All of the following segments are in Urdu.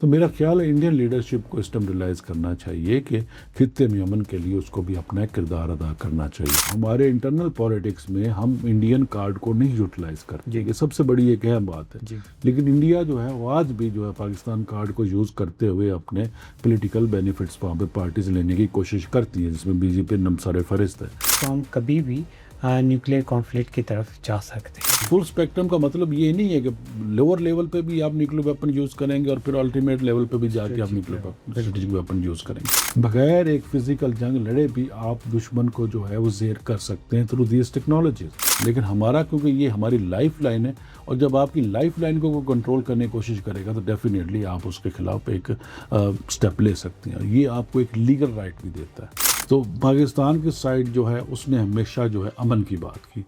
تو میرا خیال ہے انڈین لیڈرشپ کو اس ٹائم ریلائز کرنا چاہیے کہ خطے میں امن کے لیے اس کو بھی اپنا ایک کردار ادا کرنا چاہیے. ہمارے انٹرنل پالیٹکس میں ہم انڈین کارڈ کو نہیں یوٹیلائز کرتے, یہ سب سے بڑی ایک اہم بات ہے. لیکن انڈیا جو ہے وہ آج بھی جو ہے پاکستان کارڈ کو یوز کرتے ہوئے اپنے پولیٹیکل بینیفٹس وہاں پہ پارٹیز لینے کی کوشش کرتی ہیں, جس میں بی جے پی نمسار فہرست ہے. تو ہم کبھی بھی نیوکلیئر کانفلکٹ کی طرف جا سکتے ہیں. فل اسپیکٹرم کا مطلب یہ نہیں ہے کہ لوور لیول پہ بھی آپ نیوکلیئر ویپن یوز کریں گے اور پھر الٹیمیٹ لیول پہ بھی جا کے آپ نیوکلیئر اسٹریٹجک ویپن یوز کریں گے. بغیر ایک فزیکل جنگ لڑے بھی آپ دشمن کو جو ہے وہ زیر کر سکتے ہیں تھرو دیز ٹیکنالوجیز. لیکن ہمارا کیونکہ یہ ہماری لائف لائن ہے, اور جب آپ کی لائف لائن کو کنٹرول کرنے کی کوشش کرے گا تو ڈیفینیٹلی آپ اس کے خلاف ایک سٹیپ لے سکتے ہیں. یہ آپ کو ایک لیگل رائٹ بھی دیتا ہے. تو پاکستان کی سائڈ جو ہے اس نے ہمیشہ جو ہے امن کی بات کی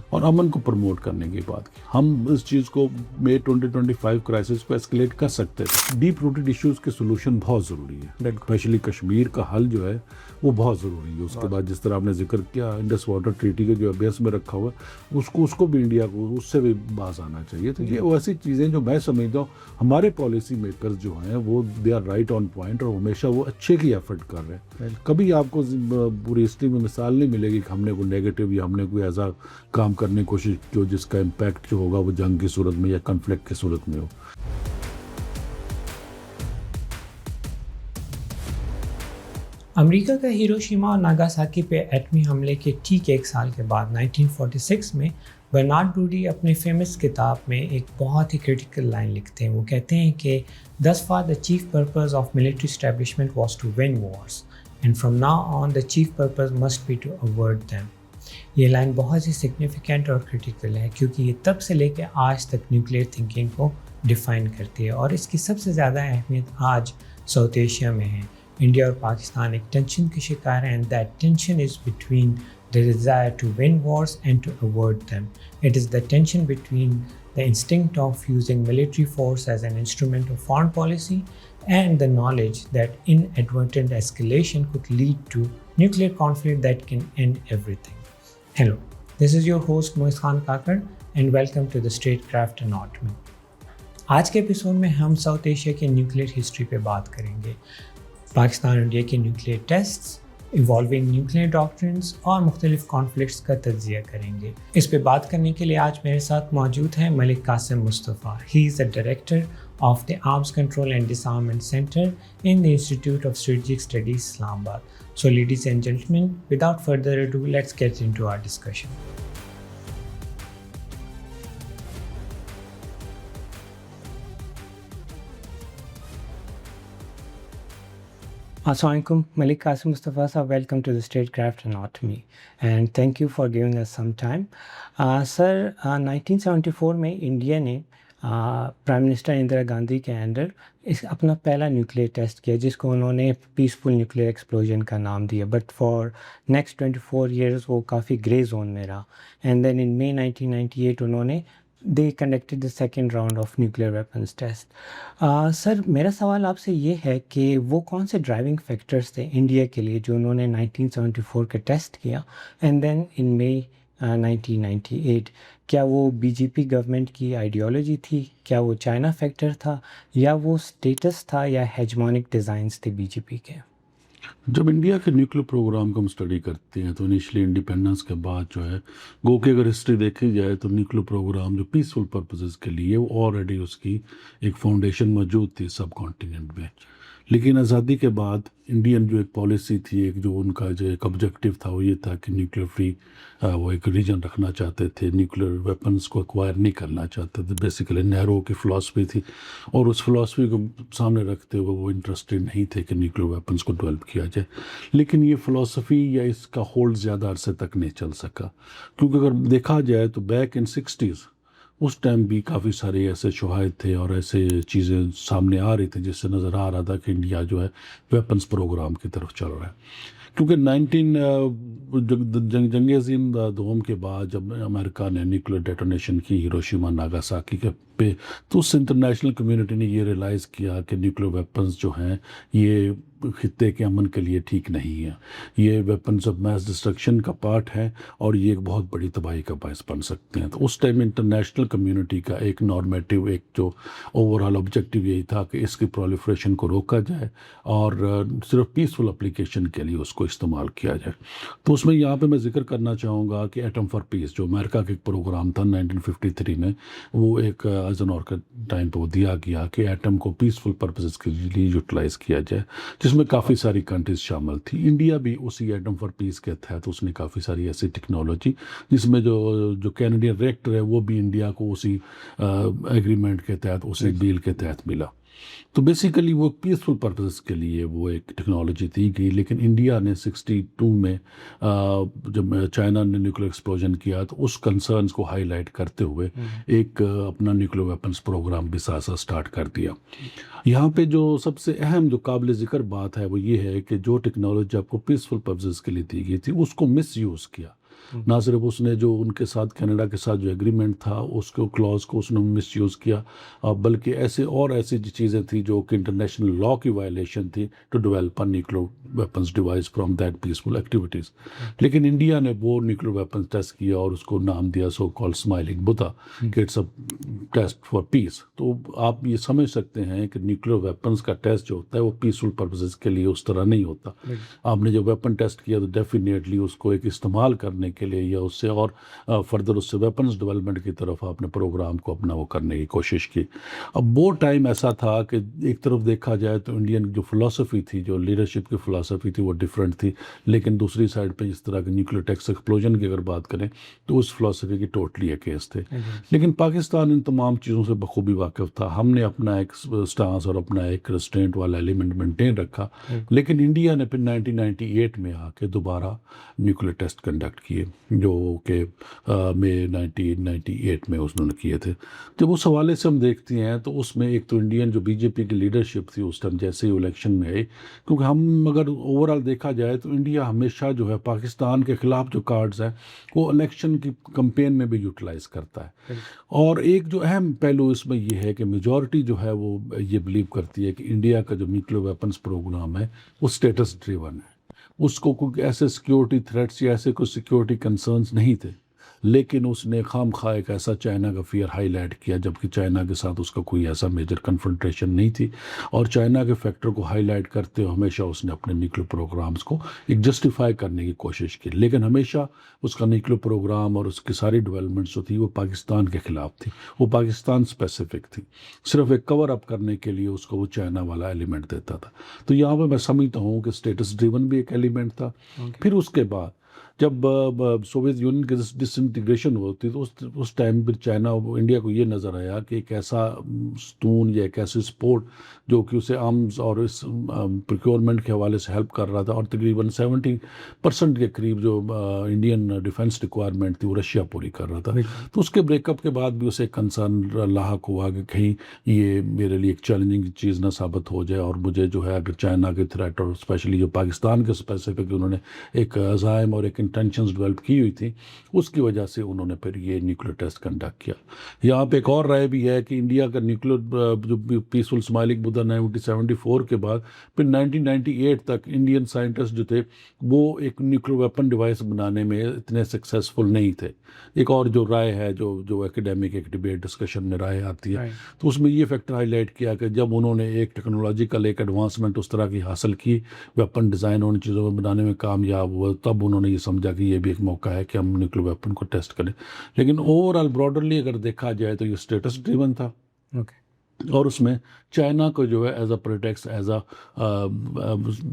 اور امن کو پروموٹ کرنے کی بات کی. ہم اس چیز کو مئی 2025 کرائسس کو ایسکلیٹ کر سکتے تھے. ڈیپ روٹڈ ایشوز کے سولوشن بہت ضروری ہے, اسپیشلی کشمیر کا حل جو ہے وہ بہت ضروری ہے. اس کے بعد جس طرح آپ نے ذکر کیا انڈس واٹر ٹریٹی کے جو بیس میں رکھا ہوا ہے اس کو بھی انڈیا کو اس سے بھی باز آنا چاہیے. تو یہ ایسی چیزیں جو میں سمجھتا ہوں ہمارے پالیسی میکرز جو ہیں وہ they are right on point, اور ہمیشہ وہ اچھے کی ایفرٹ کر رہے ہیں. کبھی آپ کو پوری ہسٹری میں مثال نہیں ملے گی کہ ہم نے کوئی نیگیٹو یا ہم نے کوئی ایسا کام کرنے کی کوشش کی جس کا امپیکٹ جو ہوگا وہ جنگ کی صورت میں یا کنفلکٹ کی صورت میں ہو. امریکہ کا ہیروشیما اور ناگاساکی پہ ایٹمی حملے کے ٹھیک ایک سال کے بعد 1946 میں برنارڈ بروڈی اپنے فیمس کتاب میں ایک بہت ہی کرٹیکل لائن لکھتے ہیں. وہ کہتے ہیں کہ thus far the chief purpose of military establishment was to win wars and from now on the chief purpose must be to avert them. یہ لائن بہت ہی سگنیفیکنٹ اور کرٹیکل ہے کیونکہ یہ تب سے لے کے آج تک نیوکلیئر تھنکنگ کو ڈیفائن کرتی ہے, اور اس کی سب سے زیادہ اہمیت آج ساؤتھ ایشیا میں ہے. انڈیا اور پاکستان ایک ٹینشن کے شکار ہیں, and that tension is between the desire to win wars and to avert them. It is the tension between the instinct of using military force as an instrument of foreign policy and the knowledge that inadvertent escalation could lead to nuclear conflict that can end everything. Hello, this is your host Moiz Khan Kakar and welcome to the Statecraft Anatomy. آج کے ایپیسوڈ میں ہم ساؤتھ ایشیا کے نیوکلیئر ہسٹری پہ بات کریں گے. پاکستان اور انڈیا کے نیوکلیئر ٹیسٹس, ایوالونگ نیوکلیئر ڈاکٹرنز اور مختلف کانفلکٹس کا تجزیہ کریں گے. اس پہ بات کرنے کے لیے آج میرے ساتھ موجود ہیں Malik Qasim Mustafa. He is the director of the arms control and disarmament centre in the institute of strategic studies Islamabad. So ladies and gentlemen, without further ado let's get into our discussion. السلام علیکم Malik Qasim Mustafa sahab, welcome to the Statecraft Anatomy and thank you for giving us some time. Sir 1974 میں انڈیا نے پرائم منسٹر اندرا گاندھی کے انڈر اپنا پہلا نیوکلیئر ٹیسٹ کیا جس کو انہوں نے پیسفل نیوکلیئر ایکسپلوژن کا نام دیا, بٹ فار نیکسٹ 24 ایئرز وہ کافی گرے زون میں رہا. اینڈ دین ان مئی 1998 انہوں نے they conducted the second round of nuclear weapons test. سر میرا سوال آپ سے یہ ہے کہ وہ کون سے ڈرائیونگ فیکٹرز تھے انڈیا کے لیے جو انہوں نے 1974 کا ٹیسٹ کیا اینڈ دین ان مئی 1998. کیا وہ بی جے پی گورنمنٹ کی آئیڈیالوجی تھی, کیا وہ چائنا فیکٹر تھا, یا وہ اسٹیٹس تھا, یا ہیجمونک ڈیزائنس تھے بی جے پی کے؟ جب انڈیا کے نیوکلیئر پروگرام کو ہم اسٹڈی کرتے ہیں تو انیشلی انڈیپینڈنس کے بعد جو ہے گو کہ اگر ہسٹری دیکھی جائے تو نیوکلیئر پروگرام جو پیسفل پرپزز کے لیے وہ آلریڈی اس کی ایک فاؤنڈیشن موجود تھی سب کانٹیننٹ میں. لیکن آزادی کے بعد انڈین جو ایک پالیسی تھی, ایک جو ان کا جو ایک آبجیکٹیو تھا وہ یہ تھا کہ نیوکلیئر فری وہ ایک ریجن رکھنا چاہتے تھے, نیوکلیئر ویپنس کو ایکوائر نہیں کرنا چاہتے تھے. بیسیکلی نہرو کی فلاسفی تھی, اور اس فلاسفی کو سامنے رکھتے ہوئے وہ انٹرسٹڈ نہیں تھے کہ نیوکلیئر ویپنس کو ڈیولپ کیا جائے. لیکن یہ فلاسفی یا اس کا ہولڈ زیادہ عرصے تک نہیں چل سکا, کیونکہ اگر دیکھا جائے تو back in 60s us time بھی کافی سارے ایسے شواہد تھے اور ایسے چیزیں سامنے آ رہی تھیں جس سے نظر آ رہا تھا کہ انڈیا جو ہے ویپنس پروگرام کی طرف چل رہا ہے. کیونکہ جنگ عظیم دوم کے بعد جب امریکہ نے نیوکلیئر ڈیٹونیشن کی ہیروشیما ناگاساکی کے پہ. تو اس انٹرنیشنل کمیونٹی نے یہ ریئلائز کیا کہ نیوکلیر ویپنز جو ہیں یہ خطے کے امن کے لیے ٹھیک نہیں ہے. یہ ویپنز آف میس ڈسٹرکشن کا پارٹ ہے اور یہ ایک بہت بڑی تباہی کا باعث بن سکتے ہیں. تو اس ٹائم انٹرنیشنل کمیونٹی کا ایک نارمیٹیو ایک جو اوور آل آبجیکٹیو یہی تھا کہ اس کی پرولیفریشن کو روکا جائے اور صرف پیسفل اپلیکیشن کے لیے اس کو استعمال کیا جائے. تو اس میں یہاں پہ میں ذکر کرنا چاہوں گا کہ ایٹم فار پیس جو امریکہ کا ایک پروگرام تھا 1953 میں، وہ ایک ایزنور کے ٹائم پہ وہ دیا گیا کہ ایٹم کو پیسفل پرپسز کے لیے یوٹیلائز کیا جائے، جس میں کافی ساری کنٹریز شامل تھی. انڈیا بھی اسی ایٹم فار پیس کے تحت اس نے کافی ساری ایسی ٹیکنالوجی، جس میں جو کینیڈین ریکٹر ہے وہ بھی انڈیا کو اسی ایگریمنٹ کے تحت، اسی ڈیل کے تحت ملا. تو بیسیکلی وہ پیسفل پرپسز کے لیے وہ ایک ٹیکنالوجی دی گئی. لیکن انڈیا نے 62 میں جب چائنا نے نیوکلیر ایکسپلوژن کیا تو اس کنسرنز کو ہائی لائٹ کرتے ہوئے ایک اپنا نیوکلیر ویپنز پروگرام بھی ساتھ سٹارٹ کر دیا. یہاں پہ جو سب سے اہم جو قابل ذکر بات ہے وہ یہ ہے کہ جو ٹیکنالوجی آپ کو پیسفل پرپسز کے لیے دی گئی تھی اس کو مس یوز کیا. نہ صرف اس نے جو ان کے ساتھ کینیڈا کے ساتھ جو ایگریمنٹ تھا اس کو کلوز کو اس نے مس یوز کیا، بلکہ ایسی چیزیں تھیں جو کہ انٹرنیشنل لا کی وائلیشن تھی to develop nuclear weapons device from that peaceful activities. لیکن انڈیا نے وہ نیوکلیر ویپنز ٹیسٹ کیا اور اس کو نام دیا سو کال اسمائلنگ بدھا کہ اٹس اے ٹیسٹ فار پیس. تو آپ یہ سمجھ سکتے ہیں کہ نیوکلیر ویپنز کا ٹیسٹ جو ہوتا ہے وہ پیسفل پرپسز کے لیے اس طرح نہیں ہوتا. آپ نے جو ویپن ٹیسٹ کیا تو ڈیفینیٹلی اس کو ایک استعمال کرنے کے لیے یا اس سے اور فردر اس سے ویپنز ڈیولپمنٹ کی طرف آپ نے پروگرام کو اپنا وہ کرنے کی کوشش کی. اب وہ ٹائم ایسا تھا کہ ایک طرف دیکھا جائے تو انڈین جو فلسفی تھی، جو لیڈرشپ کی فلسفی تھی وہ ڈیفرنٹ تھی، لیکن دوسری سائڈ پہ جس طرح کے نیوکلیر ٹیکس ایکسپلوژن کی اگر بات کریں تو اس فلسفی کی ٹوٹلی اگینسٹ تھے. لیکن پاکستان ان تمام چیزوں سے بخوبی واقف تھا. ہم نے اپنا ایک سٹانس اور اپنا ایک ریسٹرینٹ والا ایلیمنٹ مینٹین رکھا. لیکن انڈیا نے پھر 1998 میں آ کے دوبارہ نیوکلیر ٹیسٹ کنڈکٹ کیے جو کہ مئی 1998 میں انہوں نے کیے تھے. جب اس حوالے سے ہم دیکھتے ہیں تو اس میں ایک تو انڈین جو بی جے پی کی لیڈرشپ تھی اس ٹائم جیسے ہی الیکشن میں آئی، کیونکہ ہم اگر اوور آل دیکھا جائے تو انڈیا ہمیشہ جو ہے پاکستان کے خلاف جو کارڈز ہیں وہ الیکشن کی کمپین میں بھی یوٹیلائز کرتا ہے. اور ایک جو اہم پہلو اس میں یہ ہے کہ میجورٹی جو ہے وہ یہ بلیو کرتی ہے کہ انڈیا کا جو نیوکلیر ویپنز پروگرام ہے وہ اسٹیٹس ڈریون ہے. اس کو کوئی ایسے سیکیورٹی تھریٹس یا ایسے کوئی سیکیورٹی کنسرنز نہیں تھے، لیکن اس نے خام خواہ ایک ایسا چائنا کا فیئر ہائی لائٹ کیا، جبکہ چائنا کے ساتھ اس کا کوئی ایسا میجر کنفرنٹریشن نہیں تھی. اور چائنا کے فیکٹر کو ہائی لائٹ کرتے ہوئے ہمیشہ اس نے اپنے نیوکلیر پروگرامز کو ایک جسٹیفائی کرنے کی کوشش کی. لیکن ہمیشہ اس کا نیوکلیر پروگرام اور اس کی ساری ڈیولپمنٹس جو تھی وہ پاکستان کے خلاف تھی، وہ پاکستان اسپیسیفک تھی. صرف ایک کور اپ کرنے کے لیے اس کو وہ چائنا والا ایلیمنٹ دیتا تھا. تو یہاں پہ میں سمجھتا ہوں کہ اسٹیٹس ڈریون بھی ایک ایلیمنٹ تھا. پھر اس کے بعد جب سوویت یونین کی ڈس انٹیگریشن ہوتی تو اس ٹائم پھر چائنا انڈیا کو یہ نظر آیا کہ ایک ایسا ستون یا ایک ایسی سپورٹ جو کہ اسے آرمز اور اس پروکیورمنٹ کے حوالے سے ہیلپ کر رہا تھا، اور تقریباً 70% کے قریب جو انڈین ڈیفنس ریکوائرمنٹ تھی وہ رشیا پوری کر رہا تھا. تو اس کے بریک اپ کے بعد بھی اسے کنسرن لاحق ہوا کہ کہیں یہ میرے لیے ایک چیلنجنگ چیز نہ ثابت ہو جائے، اور مجھے جو ہے اگر چائنا کے تھریٹ اور اسپیشلی جو پاکستان کے اسپیسیفک انہوں نے ایک عزائم اور ایک انٹینشنز ڈیولپ کی ہوئی تھی، اس کی وجہ سے انہوں نے پھر یہ نیوکلیر ٹیسٹ کنڈکٹ کیا. یہاں پہ ایک اور رائے بھی ہے کہ انڈیا کا نیوکلیر جو پیسفل اسمائلنگ بدھا 1974 کے بعد پھر 1998 تک انڈین سائنٹسٹ جو تھے وہ ایک نیوکلیر ویپن ڈیوائس بنانے میں اتنے سکسیسفل نہیں تھے. ایک اور جو رائے ہے جو ایکیڈیمک ایک ڈیبیٹ ڈسکشن میں رائے آتی ہے، تو اس میں یہ فیکٹر ہائی لائٹ کیا کہ جب انہوں نے ایک ٹیکنالوجیکل ایک ایڈوانسمنٹ اس طرح کی حاصل کی، ویپن ڈیزائن ان چیزوں میں بنانے میں کامیاب ہوا، تب انہوں نے یہ سمجھا کہ یہ بھی ایک موقع ہے کہ ہم نیوکلیر ویپن کو ٹیسٹ کریں. لیکن اوور آل براڈرلی اگر دیکھا جائے تو یہ اسٹیٹس ڈریون تھا. اور اس میں چائنا کو جو ہے as a pretext as a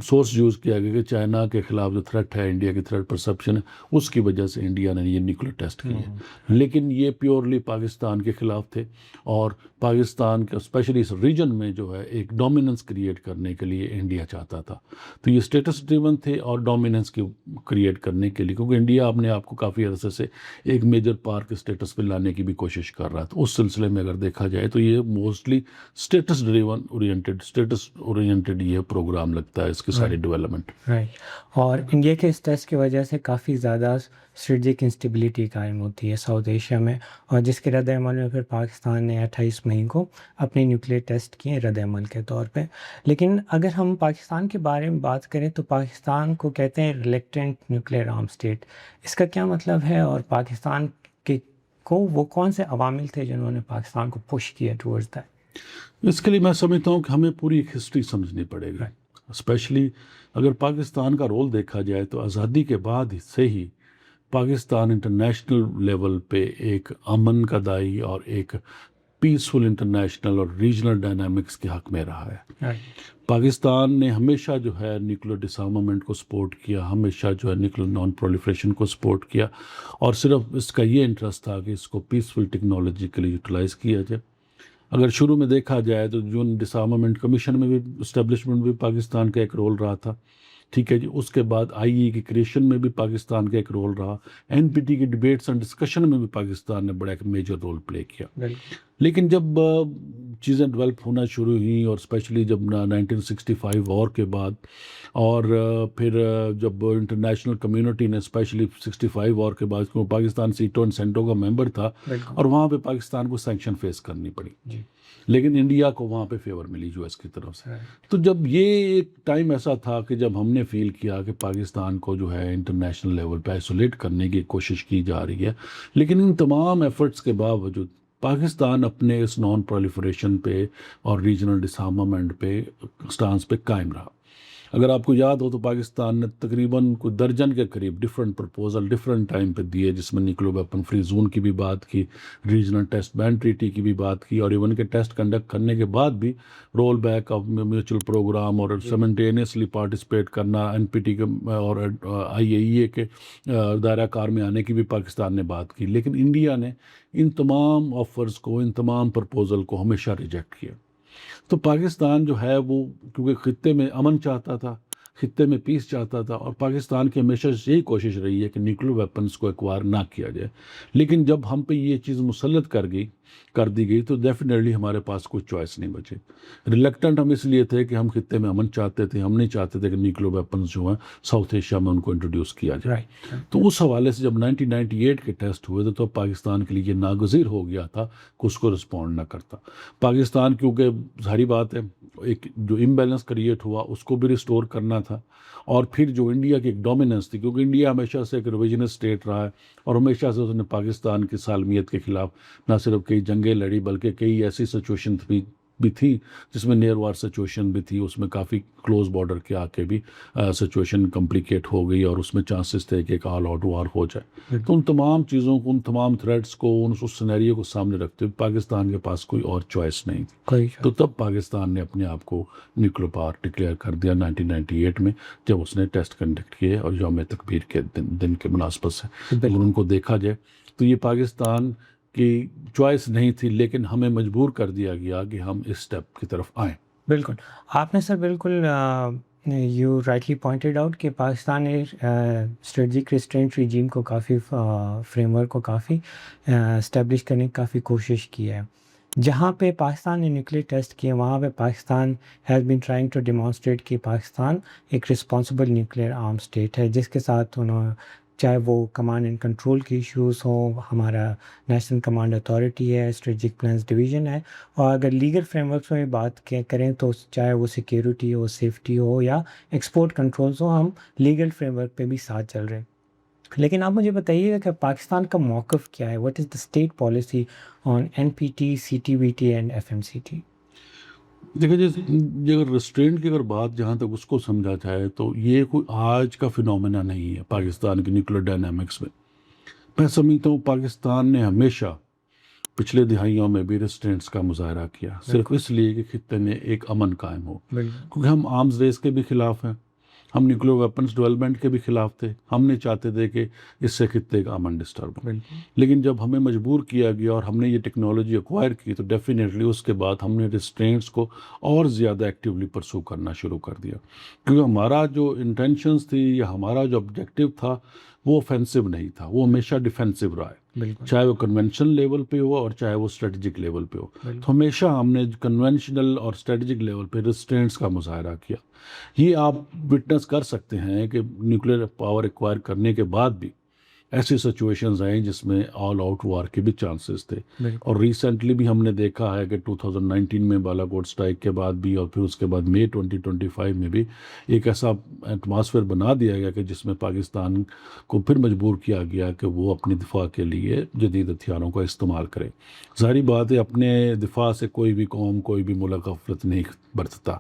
source use کیا گیا کہ چائنا کے خلاف جو تھریٹ ہے، انڈیا کی تھریٹ پرسیپشن ہے، اس کی وجہ سے انڈیا نے یہ نیوکلیر ٹیسٹ کیے. لیکن یہ پیورلی پاکستان کے خلاف تھے، اور پاکستان کے اسپیشلی اس ریجن میں جو ہے ایک ڈومیننس کریٹ کرنے کے لیے انڈیا چاہتا تھا. تو یہ اسٹیٹس ڈریون تھے اور ڈومیننس کی کریٹ کرنے کے لیے، کیونکہ انڈیا اپنے آپ کو کافی عرصے سے ایک میجر پار کے اسٹیٹس پہ لانے کی بھی کوشش کر رہا تھا. اس سلسلے میں اگر دیکھا جائے تو یہ موسٹلی بیسکلی اسٹیٹس اورینٹیڈ یہ پروگرام لگتا ہے اس کی ساری ڈیولپمنٹ. رائٹ. اور انڈیا کے اس ٹیسٹ کی وجہ سے کافی زیادہ اسٹریٹجک انسٹیبلٹی قائم ہوتی ہے ساؤتھ ایشیا میں, اور جس کے رد عمل میں پھر پاکستان نے 28 مئی کو اپنے نیوکلیئر ٹیسٹ کیے رد عمل کے طور پہ. لیکن اگر ہم پاکستان کے بارے میں بات کریں تو پاکستان کو کہتے ہیں ریلیکٹنٹ نیوکلیئر آرم اسٹیٹ. اس کا کیا مطلب ہے, اور پاکستان کے کو وہ کون سے عوامل تھے جنہوں نے پاکستان کو پش کیا ٹورڈز دیٹ؟ اس کے لیے میں سمجھتا ہوں کہ ہمیں پوری ایک ہسٹری سمجھنی پڑے گی. اسپیشلی اگر پاکستان کا رول دیکھا جائے تو آزادی کے بعد سے ہی پاکستان انٹرنیشنل لیول پہ ایک امن کا دائی اور ایک پیسفل انٹرنیشنل اور ریجنل ڈائنامکس کے حق میں رہا ہے. پاکستان نے ہمیشہ جو ہے نیوکلیر ڈس آرمامنٹ کو سپورٹ کیا, ہمیشہ جو ہے نیوکلیر نان پرولیفریشن کو سپورٹ کیا, اور صرف اس کا یہ انٹرسٹ تھا کہ اس کو پیسفل ٹیکنالوجی کے لیے یوٹیلائز کیا جائے. اگر شروع میں دیکھا جائے تو جو ڈس آرمامنٹ کمیشن میں بھی اسٹیبلشمنٹ بھی پاکستان کا ایک رول رہا تھا, ٹھیک ہے جی. اس کے بعد آئی کی کریشن میں بھی پاکستان کا ایک رول رہا, NPT کی ڈبیٹس اینڈ ڈسکشن میں بھی پاکستان نے بڑا ایک میجر رول پلے کیا. لیکن جب چیزیں ڈیولپ ہونا شروع ہوئیں, اور اسپیشلی جب 1965 وار کے بعد, اور پھر جب انٹرنیشنل کمیونٹی نے اسپیشلی 65 وار کے بعد, کیونکہ پاکستان سیٹو اینڈ سینٹو کا ممبر تھا, اور وہاں پہ پاکستان کو سینکشن فیس کرنی پڑی, لیکن انڈیا کو وہاں پہ فیور ملی US کی طرف سے. تو جب یہ ایک ٹائم ایسا تھا کہ جب ہم نے فیل کیا کہ پاکستان کو جو ہے انٹرنیشنل لیول پہ آئسولیٹ کرنے کی کوشش کی جا رہی ہے, لیکن ان تمام ایفرٹس کے باوجود پاکستان اپنے اس نان پرولیفریشن پہ اور ریجنل ڈس آرمامنٹ پہ سٹانس پہ قائم رہا. اگر آپ کو یاد ہو تو پاکستان نے تقریباً کوئی درجن کے قریب ڈفرینٹ پرپوزل ڈفرینٹ ٹائم پہ دیے, جس میں نیوکلیئر ویپن فری زون کی بھی بات کی, ریجنل ٹیسٹ بین ٹریٹی کی بھی بات کی, اور ایون کے ٹیسٹ کنڈکٹ کرنے کے بعد بھی roll back of mutual program اور سیمنٹینیسلی پارٹیسپیٹ کرنا NPT کے اور IAEA کے دائرہ کار میں آنے کی بھی پاکستان نے بات کی. لیکن انڈیا نے ان تمام آفرز کو, ان تمام پرپوزل کو ہمیشہ ریجیکٹ کیا. تو پاکستان جو ہے وہ کیونکہ خطے میں امن چاہتا تھا, خطے میں پیس چاہتا تھا, اور پاکستان کی ہمیشہ یہی کوشش رہی ہے کہ نیوکلیئر ویپنز کو ایکوائر نہ کیا جائے. لیکن جب ہم پہ یہ چیز مسلط کر دی گئی تو ڈیفینیٹلی ہمارے پاس کوئی چوائس نہیں بچی. ریلیکٹنٹ ہم اس لیے تھے کہ ہم خطے میں امن چاہتے تھے, ہم نہیں چاہتے تھے کہ نیوکلیئر ویپنز جو ہیں ساؤتھ ایشیا میں ان کو انٹروڈیوس کیا جائے. تو اس حوالے سے جب 1998 کے ٹیسٹ ہوئے تو پاکستان کے لیے یہ ناگزیر ہو گیا تھا کہ اس کو رسپونڈ نہ کرتا. پاکستان کیونکہ ظاہری بات ہے ایک جو امبیلنس کریٹ ہوا اس کو بھی ریسٹور کرنا تھا, اور پھر جو انڈیا کی ایک ڈومیننس تھی, کیونکہ انڈیا ہمیشہ سے ایک ریویژنسٹ اسٹیٹ رہا ہے, اور ہمیشہ سے اس نے پاکستان کی سالمیت کے خلاف نہ صرف کئی جنگیں لڑی بلکہ کئی ایسی سچویشن بھی تھی جس میں نیئر وار سچویشن بھی تھی, اس میں کافی کلوز بارڈر کے آ کے بھی سچویشن کمپلیکیٹ ہو گئی, اور اس میں چانسز تھے کہ ایک آل آؤٹ وار ہو جائے. تو ان تمام چیزوں کو, ان تمام تھریٹس کو, اس سینیریو کو سامنے رکھتے ہوئے پاکستان کے پاس کوئی اور چوائس نہیں تھی. تو تب پاکستان نے اپنے آپ کو نیوکلیئر پاور ڈکلیئر کر دیا 1998 میں, جب اس نے ٹیسٹ کنڈکٹ کیے, اور یوم تکبیر کے دن کے مناسبت سے. اگر ان کو دیکھا جائے تو یہ پاکستان کی چوائس نہیں تھی, لیکن ہمیں مجبور کر دیا گیا کہ ہم اس سٹیپ کی طرف آئیں. بالکل آپ نے سر بالکل یو رائٹلی پوائنٹڈ آؤٹ کہ پاکستان نے اسٹریٹجک ریسٹرینٹ ریجیم کو کافی فریم ورک کو کافی اسٹیبلش کرنے کی کافی کوشش کی ہے. جہاں پہ پاکستان نے نیوکلیئر ٹیسٹ کیے وہاں پہ Pakistan has been trying to demonstrate کہ پاکستان ایک رسپانسبل نیوکلیئر آرم اسٹیٹ ہے, جس کے ساتھ انہوں چاہے وہ کمانڈ اینڈ کنٹرول کی ایشوز ہوں, ہمارا نیشنل کمانڈ اتھارٹی ہے, اسٹریٹجک پلانس ڈویژن ہے, اور اگر لیگل فریم ورکس میں بات کریں تو چاہے وہ سیکیورٹی ہو, سیفٹی ہو, یا ایکسپورٹ کنٹرولز ہو, ہم لیگل فریم ورک پہ بھی ساتھ چل رہے ہیں. لیکن آپ مجھے بتائیے گا کہ پاکستان کا موقف کیا ہے, what is the state policy on NPT, CTBT and FMCT؟ دیکھیں جی, اگر ریسٹرینٹ کی اگر بات جہاں تک اس کو سمجھا جائے تو یہ کوئی آج کا فینومینا نہیں ہے پاکستان کی نیوکلیئر ڈائنامکس میں. میں سمجھتا ہوں پاکستان نے ہمیشہ پچھلے دہائیوں میں بھی ریسٹرینٹس کا مظاہرہ کیا, صرف اس لیے کہ خطے میں ایک امن قائم ہو, کیونکہ ہم آرمز ریس کے بھی خلاف ہیں, ہم نیوکلیئر ویپنز ڈیولپمنٹ کے بھی خلاف تھے, ہم نہیں چاہتے تھے کہ اس سے خطے کا امن ڈسٹرب ہو. لیکن جب ہمیں مجبور کیا گیا اور ہم نے یہ ٹیکنالوجی ایکوائر کی تو ڈیفینیٹلی اس کے بعد ہم نے ریسٹرینٹس کو اور زیادہ ایکٹیولی پرسو کرنا شروع کر دیا, کیونکہ ہمارا جو انٹینشنز تھی یا ہمارا جو آبجیکٹیو تھا وہ offensive نہیں تھا, وہ ہمیشہ ڈیفینسو رہا ہے, بالکل چاہے وہ کنونشنل لیول پہ ہو اور چاہے وہ اسٹریٹجک لیول پہ ہو. تو ہمیشہ ہم نے کنونشنل اور اسٹریٹجک لیول پہ ریسٹرینٹس کا مظاہرہ کیا. یہ آپ وٹنس کر سکتے ہیں کہ نیوکلیر پاور ایکوائر کرنے کے بعد بھی ایسی سچویشنز آئیں جس میں آل آؤٹ وار کے بھی چانسز تھے. اور ریسنٹلی بھی ہم نے دیکھا ہے کہ 2019 میں بالاکوٹ اسٹرائک کے بعد بھی اور پھر اس کے بعد مئی 2025 میں بھی ایک ایسا ایٹماسفیئر بنا دیا گیا کہ جس میں پاکستان کو پھر مجبور کیا گیا کہ وہ اپنی دفاع کے لیے جدید ہتھیاروں کا استعمال کرے. ظاہری بات ہے اپنے دفاع سے کوئی بھی قوم کوئی بھی ملک غفلت نہیں برتتا,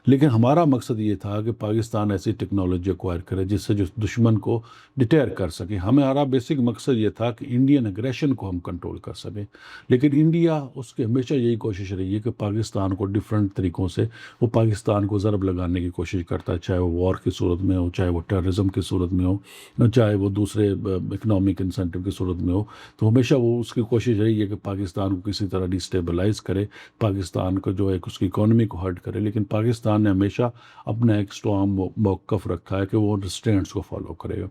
لیکن ہمارا مقصد یہ تھا کہ پاکستان ایسی ٹیکنالوجی ایکوائر کرے جس سے جو دشمن کو ڈیٹیئر کر سکے. ہمارا بیسک مقصد یہ تھا کہ انڈین اگریشن کو ہم کنٹرول کر سکیں, لیکن انڈیا اس کے ہمیشہ یہی کوشش رہی ہے کہ پاکستان کو ڈفرینٹ طریقوں سے وہ پاکستان کو ضرب لگانے کی کوشش کرتا ہے, چاہے وہ وار کی صورت میں ہو, چاہے وہ ٹیررزم کی صورت میں ہو, چاہے وہ دوسرے اکنامک انسینٹیو کی صورت میں ہو. تو ہمیشہ وہ اس کی کوشش رہی ہے کہ پاکستان کو کسی طرح ڈیسٹیبلائز کرے, پاکستان کو جو ہے اس کی اکانومی کو ہرٹ کرے. لیکن پاکستان نے ہمیشہ اپنا ایک اسٹرانگ موقف رکھا ہے کہ وہ ریسٹرینٹس کو فالو کرے گا.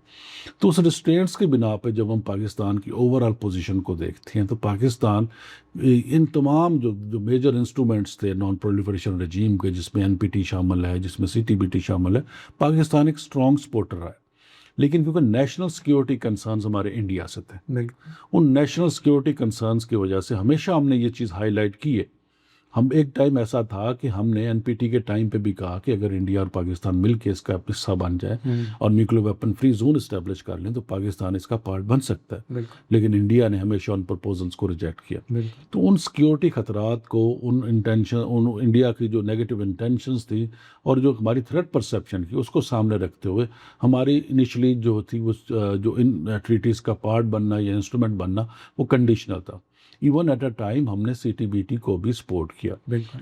تو اس ریسٹرینٹس کی بنا پہ جب ہم پاکستان کی اوور آل پوزیشن کو دیکھتے ہیں تو پاکستان ان تمام جو میجر انسٹرومنٹس تھے نان پرولیفریشن رجیم کے, جس میں NPT شامل ہے, جس میں CTBT شامل ہے, پاکستان ایک اسٹرانگ سپورٹر ہے. لیکن کیونکہ نیشنل سیکیورٹی کنسرنز ہمارے انڈیا سے تھے, ان نیشنل سیکیورٹی کنسرنز کی وجہ سے ہمیشہ ہم نے یہ چیز ہائی لائٹ کی ہے. ہم ایک ٹائم ایسا تھا کہ ہم نے NPT کے ٹائم پہ بھی کہا کہ اگر انڈیا اور پاکستان مل کے اس کا حصہ بن جائے اور nuclear weapon free zone establish کر لیں تو پاکستان اس کا پارٹ بن سکتا ہے. لیکن انڈیا نے ہمیشہ ان پرپوزلز کو ریجیکٹ کیا. تو ان سیکیورٹی خطرات کو, ان انڈیا کی جو نیگیٹو انٹینشنز تھی اور جو ہماری تھریٹ پرسیپشن کی, اس کو سامنے رکھتے ہوئے ہماری انیشلی جو تھی وہ جو ان ٹریٹیز کا پارٹ بننا یا انسٹرومنٹ بننا وہ کنڈیشنل تھا. ایون ایٹ اے ٹائم ہم نے CTBT کو بھی سپورٹ کیا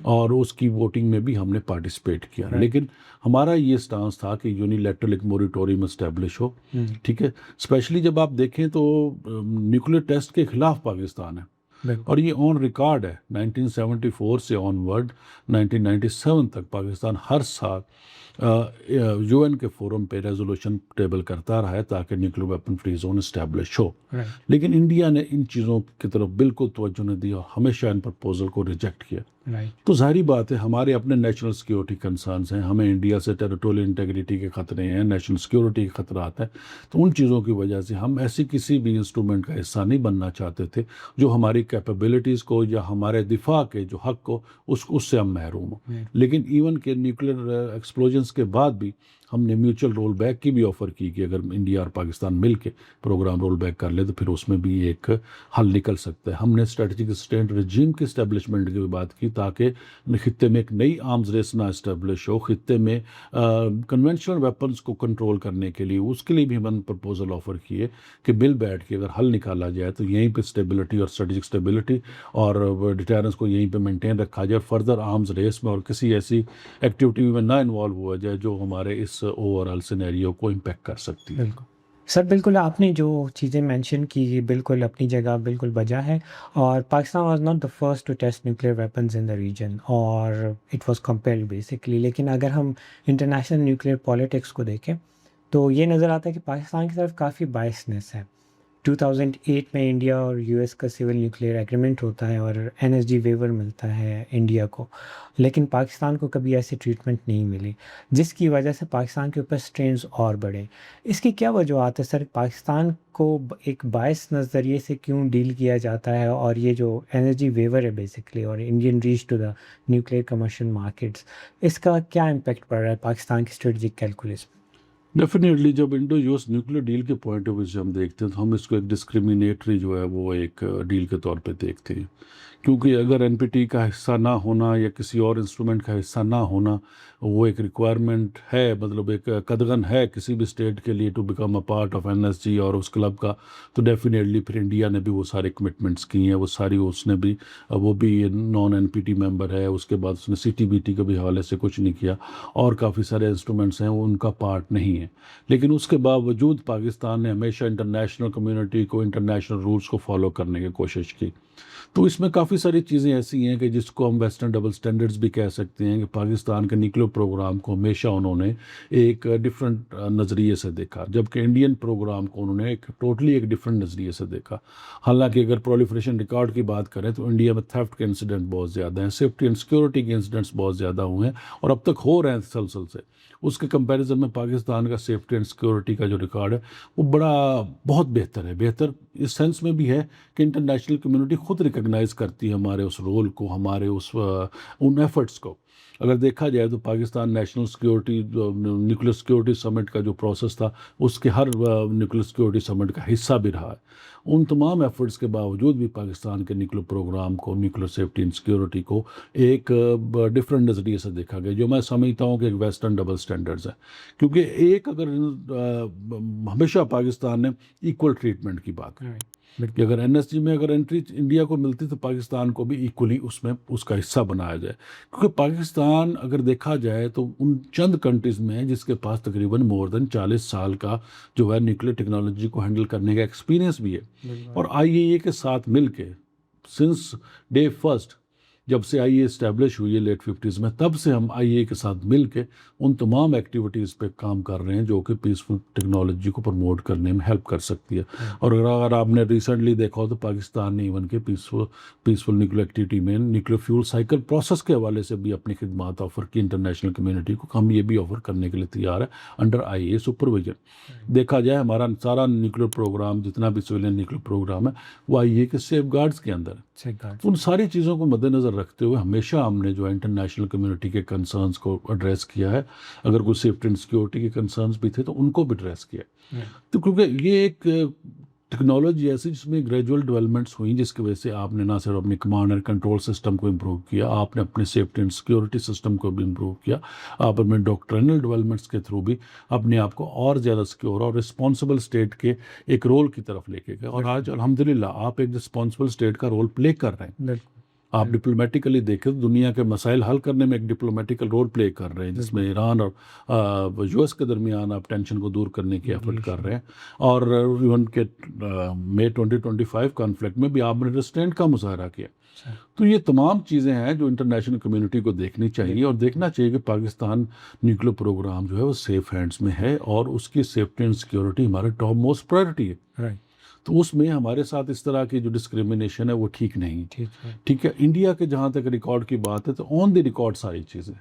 اور اس کی ووٹنگ میں بھی ہم نے پارٹیسپیٹ کیا. لیکن ہمارا یہ سٹانس تھا کہ یونیلیٹرل ایک موریٹوریم اسٹیبلش ہو. ٹھیک ہے, اسپیشلی جب آپ دیکھیں تو نیوکلیر ٹیسٹ کے خلاف پاکستان ہے اور یہ آن ریکارڈ ہے. 1974 سے آن ورڈ 1997 تک پاکستان ہر سال UN کے فورم پہ ریزولوشن ٹیبل کرتا رہا ہے تاکہ nuclear weapon free zone establish ہو. لیکن انڈیا نے ان چیزوں کی طرف بالکل توجہ نہیں دی اور ہمیشہ ان پرپوزل کو ریجیکٹ کیا. تو ظاہری بات ہے ہمارے اپنے نیشنل سیکیورٹی کنسرنز ہیں, ہمیں انڈیا سے ٹیریٹوریل انٹیگریٹی کے خطرے ہیں, نیشنل سیکیورٹی کے خطرات ہیں. تو ان چیزوں کی وجہ سے ہم ایسی کسی بھی انسٹرومنٹ کا حصہ نہیں بننا چاہتے تھے جو ہماری کیپیبلٹیز کو یا ہمارے دفاع کے جو حق کو اس سے ہم محروم ہوں. لیکن ایون کہ نیوکلیر ایکسپلوژنس کے بعد بھی ہم نے میوچل رول بیک کی بھی آفر کی کہ اگر انڈیا اور پاکستان مل کے پروگرام رول بیک کر لے تو پھر اس میں بھی ایک حل نکل سکتا ہے. ہم نے اسٹریٹجک اسٹینڈ رجیم کی اسٹیبلشمنٹ کی بھی بات کی تاکہ خطے میں ایک نئی آرمز ریس نہ اسٹیبلش ہو. خطے میں کنونشنل ویپنز کو کنٹرول کرنے کے لیے اس کے لیے بھی ہم پرپوزل آفر کیے کہ مل بیٹھ کے اگر حل نکالا جائے تو یہیں پہ اسٹیبلٹی اور اسٹریٹجک اسٹیبلٹی اور ڈیٹررنس کو یہیں پہ مینٹین رکھا جائے, فردر آرمز ریس میں اور کسی ایسی ایکٹیویٹی میں نہ انوالو ہوا جائے جو ہمارے اس اوور آل سینیریو کو امپیکٹ کر سکتی ہے. سر بالکل آپ نے جو چیزیں مینشن کی یہ بالکل اپنی جگہ بالکل بجا ہے, اور Pakistan was not the first to test nuclear weapons in the region اور اٹ واز کمپیلڈ بیسکلی. لیکن اگر ہم انٹرنیشنل نیوکلیئر پالیٹکس کو دیکھیں تو یہ نظر آتا ہے کہ پاکستان کی طرف کافی بائسنس ہے. 2008 میں انڈیا اور US کا سول نیوکلیئر ایگریمنٹ ہوتا ہے اور NSG ویور ملتا ہے انڈیا کو, لیکن پاکستان کو کبھی ایسی ٹریٹمنٹ نہیں ملی جس کی وجہ سے پاکستان کے اوپر سٹرینز اور بڑھے. اس کی کیا وجوہات ہے سر؟ پاکستان کو ایک باعث نظریے سے کیوں ڈیل کیا جاتا ہے, اور یہ جو NSG ویور ہے بیسکلی اور Indian reach to the nuclear commercial markets, اس کا کیا امپیکٹ پڑ رہا ہے پاکستان کی اسٹریٹجک کیلکولیس میں؟ ڈیفینیٹلی جب انڈو US نیوکلیر ڈیل کے پوائنٹ آف ویو سے ہم دیکھتے ہیں تو ہم اس کو ایک ڈسکریمنیٹری جو ہے وہ ایک ڈیل کے طور پہ دیکھتے ہیں, کیونکہ اگر NPT کا حصہ نہ ہونا یا کسی اور انسٹرومنٹ کا حصہ نہ ہونا وہ ایک ریکوائرمنٹ ہے, مطلب ایک قدغن ہے کسی بھی اسٹیٹ کے لیے to become a part of NSG اور اس کلب کا, تو ڈیفینیٹلی پھر انڈیا نے بھی وہ سارے کمٹمنٹس کی ہیں, وہ ساری اس نے بھی وہ بھی نان NPT ممبر ہے. اس کے بعد اس نے CTBT کے بھی حوالے سے کچھ نہیں کیا اور کافی سارے انسٹرومنٹس ہیں وہ ان کا پارٹ نہیں ہے. لیکن اس کے باوجود پاکستان نے ہمیشہ انٹرنیشنل کمیونٹی کو, انٹرنیشنل رولز کو فالو کرنے کی کوشش کی. تو اس میں کافی کافی ساری چیزیں ایسی ہیں کہ جس کو ہم ویسٹرن ڈبل سٹینڈرڈز بھی کہہ سکتے ہیں کہ پاکستان کے نیوکلیر پروگرام کو ہمیشہ انہوں نے ایک ڈفرینٹ نظریے سے دیکھا، جبکہ انڈین پروگرام کو انہوں نے ایک ٹوٹلی ایک ڈفرینٹ نظریے سے دیکھا. حالانکہ اگر پرولیفریشن ریکارڈ کی بات کریں تو انڈیا میں تھیفٹ کے انسیڈنٹ بہت زیادہ ہیں، سیفٹی اینڈ سیکورٹی کے انسیڈنٹس بہت زیادہ ہوئے ہیں اور اب تک ہو رہے ہیں تسلسل سے. اس کے کمپیریزن میں پاکستان کا سیفٹی اینڈ سیکورٹی کا جو ریکارڈ ہے وہ بہت بہتر ہے. بہتر اس سینس میں بھی ہے کہ انٹرنیشنل کمیونٹی خود ریکگنائز کرتی ہے ہمارے اس رول کو، ہمارے ان ایفرٹس کو. اگر دیکھا جائے تو Pakistan national security nuclear security summit کا جو پروسیس تھا اس کے ہر نیوکلیر سیکورٹی سمٹ کا حصہ بھی رہا ہے. ان تمام ایفرٹس کے باوجود بھی پاکستان کے نیوکلیر پروگرام کو، نیوکلیر سیفٹی اینڈ سیکورٹی کو ایک ڈفرینٹ نظریے سے دیکھا گیا، جو میں سمجھتا ہوں کہ ایک ویسٹرن ڈبل سٹینڈرڈز ہے. کیونکہ ایک اگر ہمیشہ پاکستان نے ایکول ٹریٹمنٹ کی بات کی کہ اگر NSG میں اگر انٹری انڈیا کو ملتی تو پاکستان کو بھی ایکولی اس میں اس کا حصہ بنایا جائے. کیونکہ پاکستان اگر دیکھا جائے تو ان چند کنٹریز میں ہے جس کے پاس تقریباً مور دین 40 سال کا جو ہے نیوکلیر ٹیکنالوجی کو ہینڈل کرنے کا ایکسپیرینس بھی ہے. اور IAEA کے ساتھ مل کے سنس ڈے فرسٹ جب سے IAEA اسٹیبلش ہوئی ہے لیٹ 50s میں، تب سے ہم IAEA کے ساتھ مل کے ان تمام ایکٹیویٹیز پہ کام کر رہے ہیں جو کہ پیسفل ٹیکنالوجی کو پروموٹ کرنے میں ہیلپ کر سکتی ہے. اور اگر آپ نے ریسنٹلی دیکھا ہو تو پاکستان نے ایون کہ پیسفل نیوکلیر ایکٹیویٹی میں نیوکلیر فیول سائیکل پروسیس کے حوالے سے بھی اپنی خدمات آفر کی انٹرنیشنل کمیونٹی کو. ہم یہ بھی آفر کرنے کے لیے تیار ہے انڈر IAEA سپرویژن. دیکھا جائے ہمارا سارا نیوکلیر پروگرام جتنا بھی سویلین نیوکلیر پروگرام ہے وہ IAEA کے سیف گارڈز کے اندر ہے. ان ساری چیزوں کو مد نظر رکھتے ہوئے ہمیشہ ہم نے جو ہے انٹرنیشنل کمیونٹی کے کنسرنز کو ایڈریس کیا ہے. اگر کوئی سیفٹی اینڈ سیکورٹی کے کنسرنز بھی تھے تو ان کو بھی ایڈریس کیا. تو کیونکہ یہ ایک ٹیکنالوجی ایسی جس میں گریجول ڈیولپمنٹس ہوئیں جس کی وجہ سے آپ نے نہ صرف اپنی کمانڈ اینڈ کنٹرول سسٹم کو امپروو کیا، آپ نے اپنے سیفٹی اینڈ سیکورٹی سسٹم کو بھی امپروو کیا، آپ اپنے ڈاکٹرنل ڈیولپمنٹس کے تھرو بھی اپنے آپ کو اور زیادہ سیکور اور رسپانسبل اسٹیٹ کے ایک رول کی طرف لے کے گئے. اور آج الحمدللہ آپ ایک رسپانسبل اسٹیٹ کا رول پلے کر رہے ہیں. آپ ڈپلومیٹیکلی دیکھیں تو دنیا کے مسائل حل کرنے میں ایک ڈپلومیٹیکل رول پلے کر رہے ہیں، جس میں ایران اور US کے درمیان آپ ٹینشن کو دور کرنے کی ایفرٹ کر رہے ہیں. اور ایون کہ مئی 2025 کانفلکٹ میں بھی آپ نے ریسٹرینٹ کا مظاہرہ کیا. تو یہ تمام چیزیں ہیں جو انٹرنیشنل کمیونٹی کو دیکھنی چاہیے اور دیکھنا چاہیے کہ پاکستان نیوکلیر پروگرام جو ہے وہ سیف ہینڈز میں ہے اور اس کی سیفٹی اینڈ سیکورٹی ہمارے ٹاپ موسٹ پرائرٹی ہے. تو اس میں ہمارے ساتھ اس طرح کی جو ڈسکریمنیشن ہے وہ ٹھیک نہیں. ٹھیک ہے. انڈیا کے جہاں تک ریکارڈ کی بات ہے تو آن دی ریکارڈ ساری چیزیں،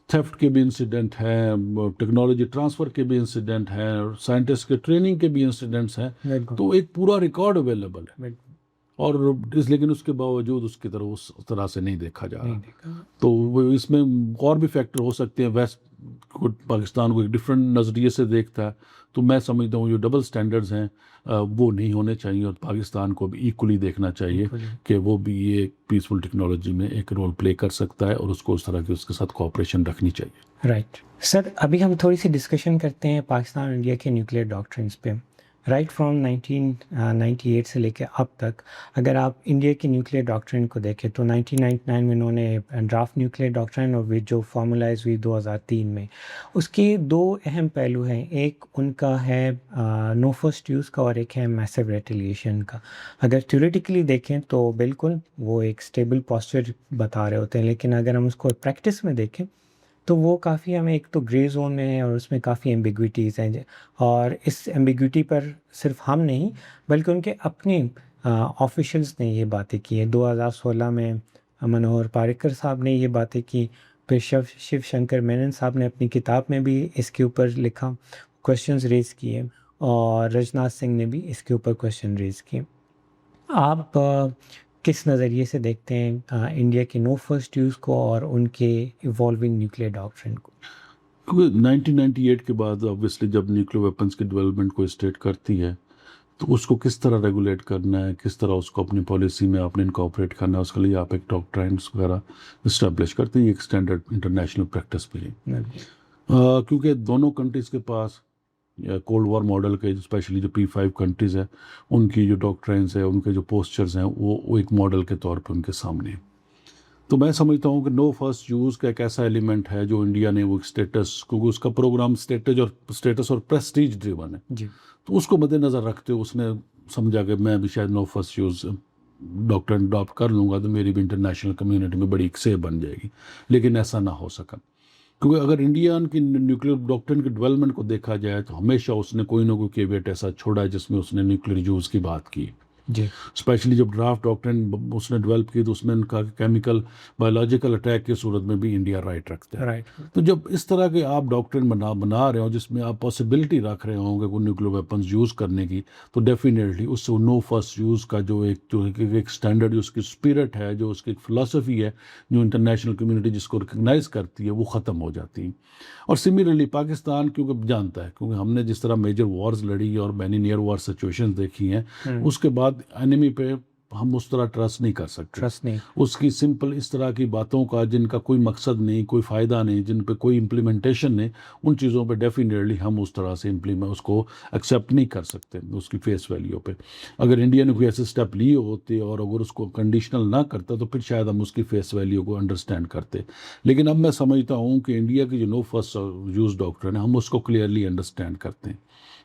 تھیفٹ کے بھی انسیڈنٹ ہیں، ٹیکنالوجی ٹرانسفر کے بھی انسیڈنٹ ہیں، سائنٹسٹ کے ٹریننگ کے بھی انسیڈنٹس ہیں. تو ایک پورا ریکارڈ اویلیبل ہے اور لیکن اس کے باوجود اس کی طرف اس طرح سے نہیں دیکھا جا رہا. تو اس میں اور بھی فیکٹر ہو سکتے ہیں. ویسٹ پاکستان کو ایک ڈفرینٹ نظریے سے دیکھتا ہے. تو میں سمجھتا ہوں جو ڈبل سٹینڈرڈز ہیں وہ نہیں ہونے چاہیے اور پاکستان کو بھی ایکولی دیکھنا چاہیے کہ وہ بھی یہ پیسفل ٹیکنالوجی میں ایک رول پلے کر سکتا ہے اور اس کو اس طرح کی اس کے ساتھ کوآپریشن رکھنی چاہیے. رائٹ سر، ابھی ہم تھوڑی سی ڈسکشن کرتے ہیں پاکستان انڈیا کے نیوکلیئر ڈاکٹرنس پہ. رائٹ فرام 1998 سے لے کے اب تک اگر آپ انڈیا کی نیوکلیئر ڈاکٹرن کو دیکھیں تو 1999 میں انہوں نے ڈرافٹ نیوکلیئر ڈاکٹرن اور جو فارملائز ہوئی 2003 میں، اس کے دو اہم پہلو ہیں. ایک ان کا ہے نو فرسٹ یوز کا اور ایک ہے میسو ریٹیلیشن کا. اگر تھیوریٹیکلی دیکھیں تو بالکل وہ ایک اسٹیبل پاسچر بتا رہے ہوتے ہیں، لیکن اگر ہم اس کو پریکٹس میں دیکھیں تو وہ کافی ہمیں ایک تو گرے زون میں ہے اور اس میں کافی ایمبیگوٹیز ہیں. اور اس ایمبیگوٹی پر صرف ہم نہیں بلکہ ان کے اپنے آفیشلز نے یہ باتیں کی ہیں. 2016 میں منوہر پاریکر صاحب نے یہ باتیں کی، پھر شیو شنکر مینن صاحب نے اپنی کتاب میں بھی اس کے اوپر لکھا، کویشچنز ریز کیے، اور رجناتھ سنگھ نے بھی اس کے اوپر کویشچن ریز کیے. آپ کس نظریے سے دیکھتے ہیں انڈیا کے نو فرسٹ یوز کو اور ان کے ایوالونگ نیوکلیئر ڈاکٹرن کو؟ 1998 کے بعد obviously جب نیوکلیئر ویپنز کی ڈیولپمنٹ کو اسٹیٹ کرتی ہے تو اس کو کس طرح ریگولیٹ کرنا ہے، کس طرح اس کو اپنی پالیسی میں آپ نے انکارپوریٹ کرنا ہے، اس کے لیے آپ ایک ڈاکٹرائنس وغیرہ اسٹیبلش کرتے ہیں. ایک اسٹینڈرڈ انٹرنیشنل پریکٹس بھی ہے کیونکہ دونوں کنٹریز کے پاس کولڈ وار ماڈل کے اسپیشلی جو P5 کنٹریز ہیں ان کی جو ڈاکٹرائنس ہیں، ان کے جو پوسچرز ہیں وہ ایک ماڈل کے طور پہ ان کے سامنے ہیں. تو میں سمجھتا ہوں کہ نو فرسٹ یوز کا ایک ایسا ایلیمنٹ ہے جو انڈیا نے وہ اسٹیٹس، کیونکہ اس کا پروگرام اسٹیٹس اور پریسٹیج ڈریون ہے. تو اس کو مد نظر رکھتے ہوئے اس نے سمجھا کہ میں بھی شاید no first use doctrine adopt کر لوں گا تو میری بھی انٹرنیشنل کمیونٹی میں بڑی ایک سے بن جائے گی، لیکن ایسا نہ ہو سکا، کیونکہ اگر انڈیا کی نیوکلیر ڈاکٹرین کی ڈیولپمنٹ کو دیکھا جائے تو ہمیشہ اس نے کوئی نہ کوئی کیویٹ ایسا چھوڑا ہے جس میں اس نے نیوکلیر یوز کی بات کی، جی اسپیشلی جب ڈرافٹ ڈاکٹرین اس نے ڈیولپ کی تو اس میں ان کا کیمیکل بایولوجیکل اٹیک کی صورت میں بھی انڈیا رائٹ رکھتا ہے. رائٹ تو جب اس طرح کے آپ ڈاکٹرین بنا رہے ہو جس میں آپ پاسبلٹی رکھ رہے ہوں گے کوئی نیوکلیر ویپنز یوز کرنے کی، تو ڈیفینیٹلی اس سے نو فرسٹ یوز کا جو ایک اسٹینڈرڈ، جو اس کی اسپرٹ ہے، جو اس کی ایک فلسفی ہے، جو انٹرنیشنل کمیونٹی جس کو ریکگنائز کرتی ہے، وہ ختم ہو جاتی ہے. اور سملرلی پاکستان کیونکہ جانتا ہے، کیونکہ ہم نے جس طرح میجر وارز لڑی اور مینی نیئر وار سچویشن دیکھی ہیں، اس کے بعد انیمی پہ ہم اس طرح ٹرسٹ نہیں کر سکتے. ٹرسٹ نہیں. اس کی سمپل اس طرح کی باتوں کا جن کا کوئی مقصد نہیں، کوئی فائدہ نہیں، جن پہ کوئی امپلیمنٹیشن نہیں، ان چیزوں پہ ڈیفینیٹلی ہم اس طرح سے اس کو ایکسیپٹ نہیں کر سکتے اس کی فیس ویلیو پہ. اگر انڈیا نے کوئی ایسے اسٹیپ لیے ہوتے اور اگر اس کو کنڈیشنل نہ کرتا تو پھر شاید ہم اس کی فیس ویلیو کو انڈرسٹینڈ کرتے. لیکن اب میں سمجھتا ہوں کہ انڈیا کی جو نو فرسٹ یوز ڈاکٹرین ہے، ہم اس کو کلیئرلی انڈرسٹینڈ کرتے ہیں،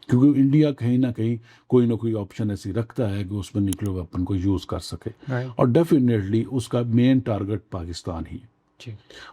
کیونکہ انڈیا کہیں نہ کہیں کوئی نہ کوئی آپشن ایسی رکھتا ہے کہ اس میں نیوکلیر ویپن کو یوز کر سکے، اور ڈیفینیٹلی اس کا مین ٹارگٹ پاکستان ہی.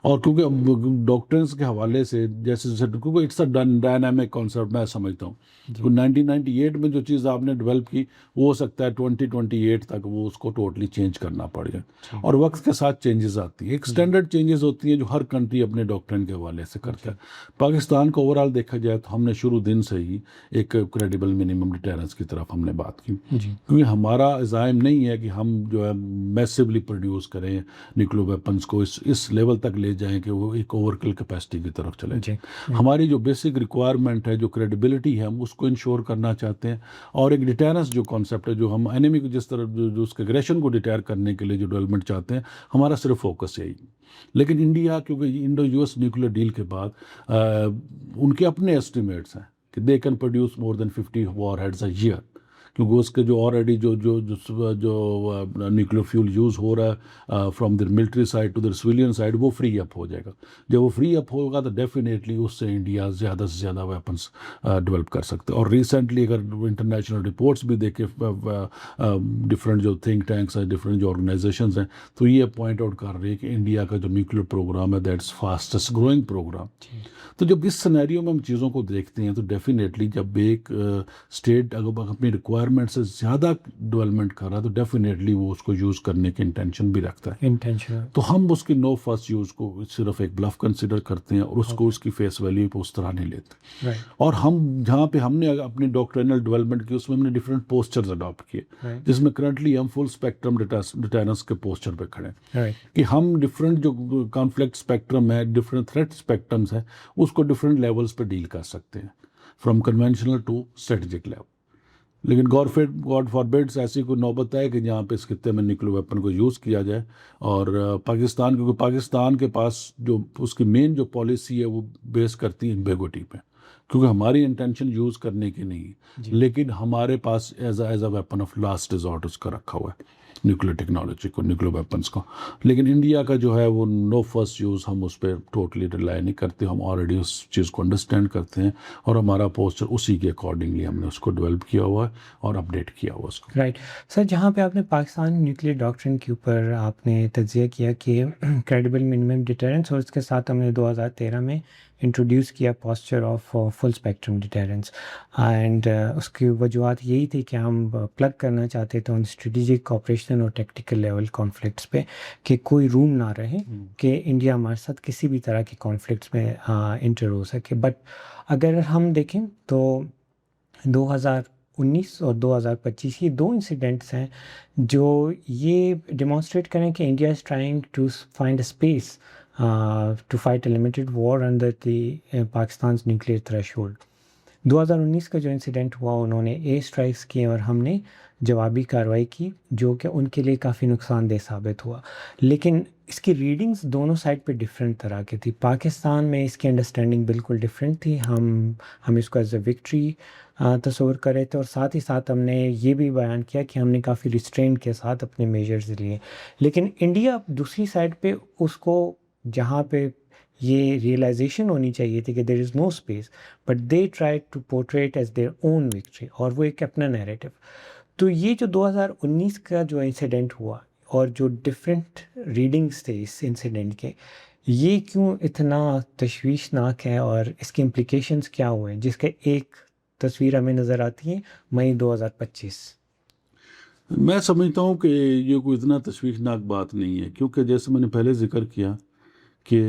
اور کیونکہ ڈاکٹرنس کے حوالے سے جیسے کیونکہ اٹس اے ڈائنامک کانسیپٹ میں سمجھتا ہوں. 1998 میں جو چیز آپ نے ڈیولپ کی وہ ہو سکتا ہے 2028 تک وہ اس کو ٹوٹلی چینج کرنا پڑ جائے، اور وقت کے ساتھ چینجز آتی ہیں، ایک اسٹینڈرڈ چینجز ہوتی ہیں جو ہر کنٹری اپنے ڈاکٹرین کے حوالے سے کرتا ہے. پاکستان کو اوور آل دیکھا جائے تو ہم نے شروع دن سے ہی ایک کریڈیبل منیمم ڈیٹرنس کی طرف ہم نے بات کی، کیونکہ ہمارا عزائم نہیں ہے کہ ہم جو ہے میسیولی پروڈیوس کریں نیوکلیر ویپنس کو، اس لیول تک لے جائیں کہ وہ ایک اوور کل کیپیسٹی کی طرف چلے جائیں. ہماری جو بیسک ریکوائرمنٹ ہے، جو کریڈیبلٹی ہے، ہم اس کو انشور کرنا چاہتے ہیں، اور ایک ڈیٹرنس جو کانسیپٹ ہے، جو ہم اینیمی کو جس طرح جو اس کے اگریشن کو ڈیٹر کرنے کے لیے جو ڈیولپمنٹ چاہتے ہیں، ہمارا صرف فوکس یہی. لیکن انڈیا کیونکہ Indo U S nuclear deal کے بعد ان کے اپنے ایسٹیمیٹس ہیں کہ they can produce more than 50 warheads a year, کیونکہ اس کے جو آلریڈی جو نیوکلیر فیول یوز ہو رہا ہے from the military side to the civilian side, وہ فری اپ ہو جائے گا. جب وہ فری اپ ہوگا تو ڈیفینیٹلی اس سے انڈیا زیادہ سے زیادہ ویپنس ڈیولپ کر سکتے. اور ریسنٹلی اگر انٹرنیشنل رپورٹس بھی دیکھیں، ڈفرینٹ جو تھنک ٹینکس ہیں، ڈفرینٹ جو آرگنائزیشنز ہیں، تو یہ پوائنٹ آؤٹ کر رہی ہے کہ انڈیا کا جو نیوکلیر پروگرام ہے دیٹس فاسٹسٹ گروئنگ پروگرام. تو جب اس سینیریو میں ہم چیزوں کو دیکھتے ہیں تو ڈیفینیٹلی جب ایک اسٹیٹ اگر اپنی ریکوائرمنٹ سے زیادہ ڈیولپمنٹ کر رہا ہے تو ڈیفینیٹلی وہ اس کو یوز کرنے کی انٹینشن بھی رکھتا ہے. تو ہم اس کی نو فرسٹ یوز کو صرف ایک بلف کنسیڈر کرتے ہیں اور اس کو اس کی فیس ویلیو پہ اس طرح نہیں لیتے. اور ہم جہاں پہ ہم نے اپنی ڈاکٹرینل ڈیولپمنٹ کی، اس میں ہم نے ڈفرینٹ پوسچرز اڈاپٹ کیے، جس میں کرنٹلی ہم فل اسپیکٹرم ڈیٹرنس کے پوسچر پہ کھڑے ہیں کہ ہم ڈفرینٹ جو کانفلکٹ اسپیکٹرم ہے، ڈفرینٹ تھریٹ اسپیکٹرمس ہیں، اس کو ڈفرینٹ لیولس پہ ڈیل کر سکتے ہیں، from conventional to strategic level. لیکن گاڈ فاربیڈس ایسی کوئی نوبت ہے کہ جہاں پہ اس خطے میں نیوکلیر ویپن کو یوز کیا جائے. اور پاکستان، کیونکہ پاکستان کے پاس جو اس کی مین جو پالیسی ہے وہ بیس کرتی ہے امبیگوٹی پہ، کیونکہ ہماری انٹینشن یوز کرنے کی نہیں ہے، لیکن ہمارے پاس as a weapon of last resort اس کا رکھا ہوا ہے نیوکلیر ٹیکنالوجی کو، نیوکلیر ویپنس کو. لیکن انڈیا کا جو ہے وہ نو فرسٹ یوز، ہم اس پہ ٹوٹلی ریلائی نہیں کرتے، ہم آلریڈی اس چیز کو انڈرسٹینڈ کرتے ہیں اور ہمارا پوسچر اسی کے اکارڈنگلی ہم نے اس کو ڈیولپ کیا ہوا ہے اور اپڈیٹ کیا ہوا اس کو. رائٹ سر، جہاں پہ آپ نے پاکستان نیوکلیر ڈاکٹرین کے اوپر آپ نے تجزیہ کیا کہ کریڈیبل منیمم ڈیٹرنس، اور اس کے ساتھ ہم نے 2013 میں انٹروڈیوس کیا posture of full spectrum deterrence, and اس کی وجوہات یہی تھی کہ ہم پلگ کرنا چاہتے تھے ان اسٹریٹجک، آپریشنل اور ٹیکٹیکل لیول کانفلکٹس پہ کہ کوئی روم نہ رہے کہ انڈیا ہمارے ساتھ کسی بھی طرح کے کانفلکٹس میں انٹر ہو سکے. بٹ اگر ہم دیکھیں تو 2019 اور 2025 یہ دو انسیڈنٹس ہیں جو یہ ڈیمانسٹریٹ کریں کہ India is trying to find a space to fight a limited war under the Pakistan's nuclear threshold. 2019 کا جو انسیڈنٹ ہوا، انہوں نے ایر اسٹرائکس کیے اور ہم نے جوابی کارروائی کی، جو کہ ان کے لیے کافی نقصان دہ ثابت ہوا. لیکن اس کی ریڈنگز دونوں سائڈ پہ ڈفرینٹ طرح کی تھی. پاکستان میں اس کی انڈرسٹینڈنگ بالکل ڈفرینٹ تھی، ہم اس کو ایز اے وکٹری تصور کر رہے تھے، اور ساتھ ہی ساتھ ہم نے یہ بھی بیان کیا کہ ہم نے کافی ریسٹرینٹ کے ساتھ اپنے میجرز لیے. لیکن انڈیا دوسری سائڈ پہ اس کو، جہاں پہ یہ ریئلائزیشن ہونی چاہیے تھی کہ there is no space, but they try to portray as their own victory, اور وہ ایک اپنا نیریٹو. تو یہ جو 2019 کا جو انسیڈنٹ ہوا اور جو ڈفرینٹ ریڈنگز تھے اس انسیڈنٹ کے، یہ کیوں اتنا تشویشناک ہے اور اس کے امپلیکیشنز کیا ہوئے ہیں، جس کے ایک تصویر ہمیں نظر آتی ہے مئی 2025؟ میں سمجھتا ہوں کہ یہ کوئی اتنا تشویشناک بات نہیں ہے، کیونکہ جیسے میں نے پہلے ذکر کیا کہ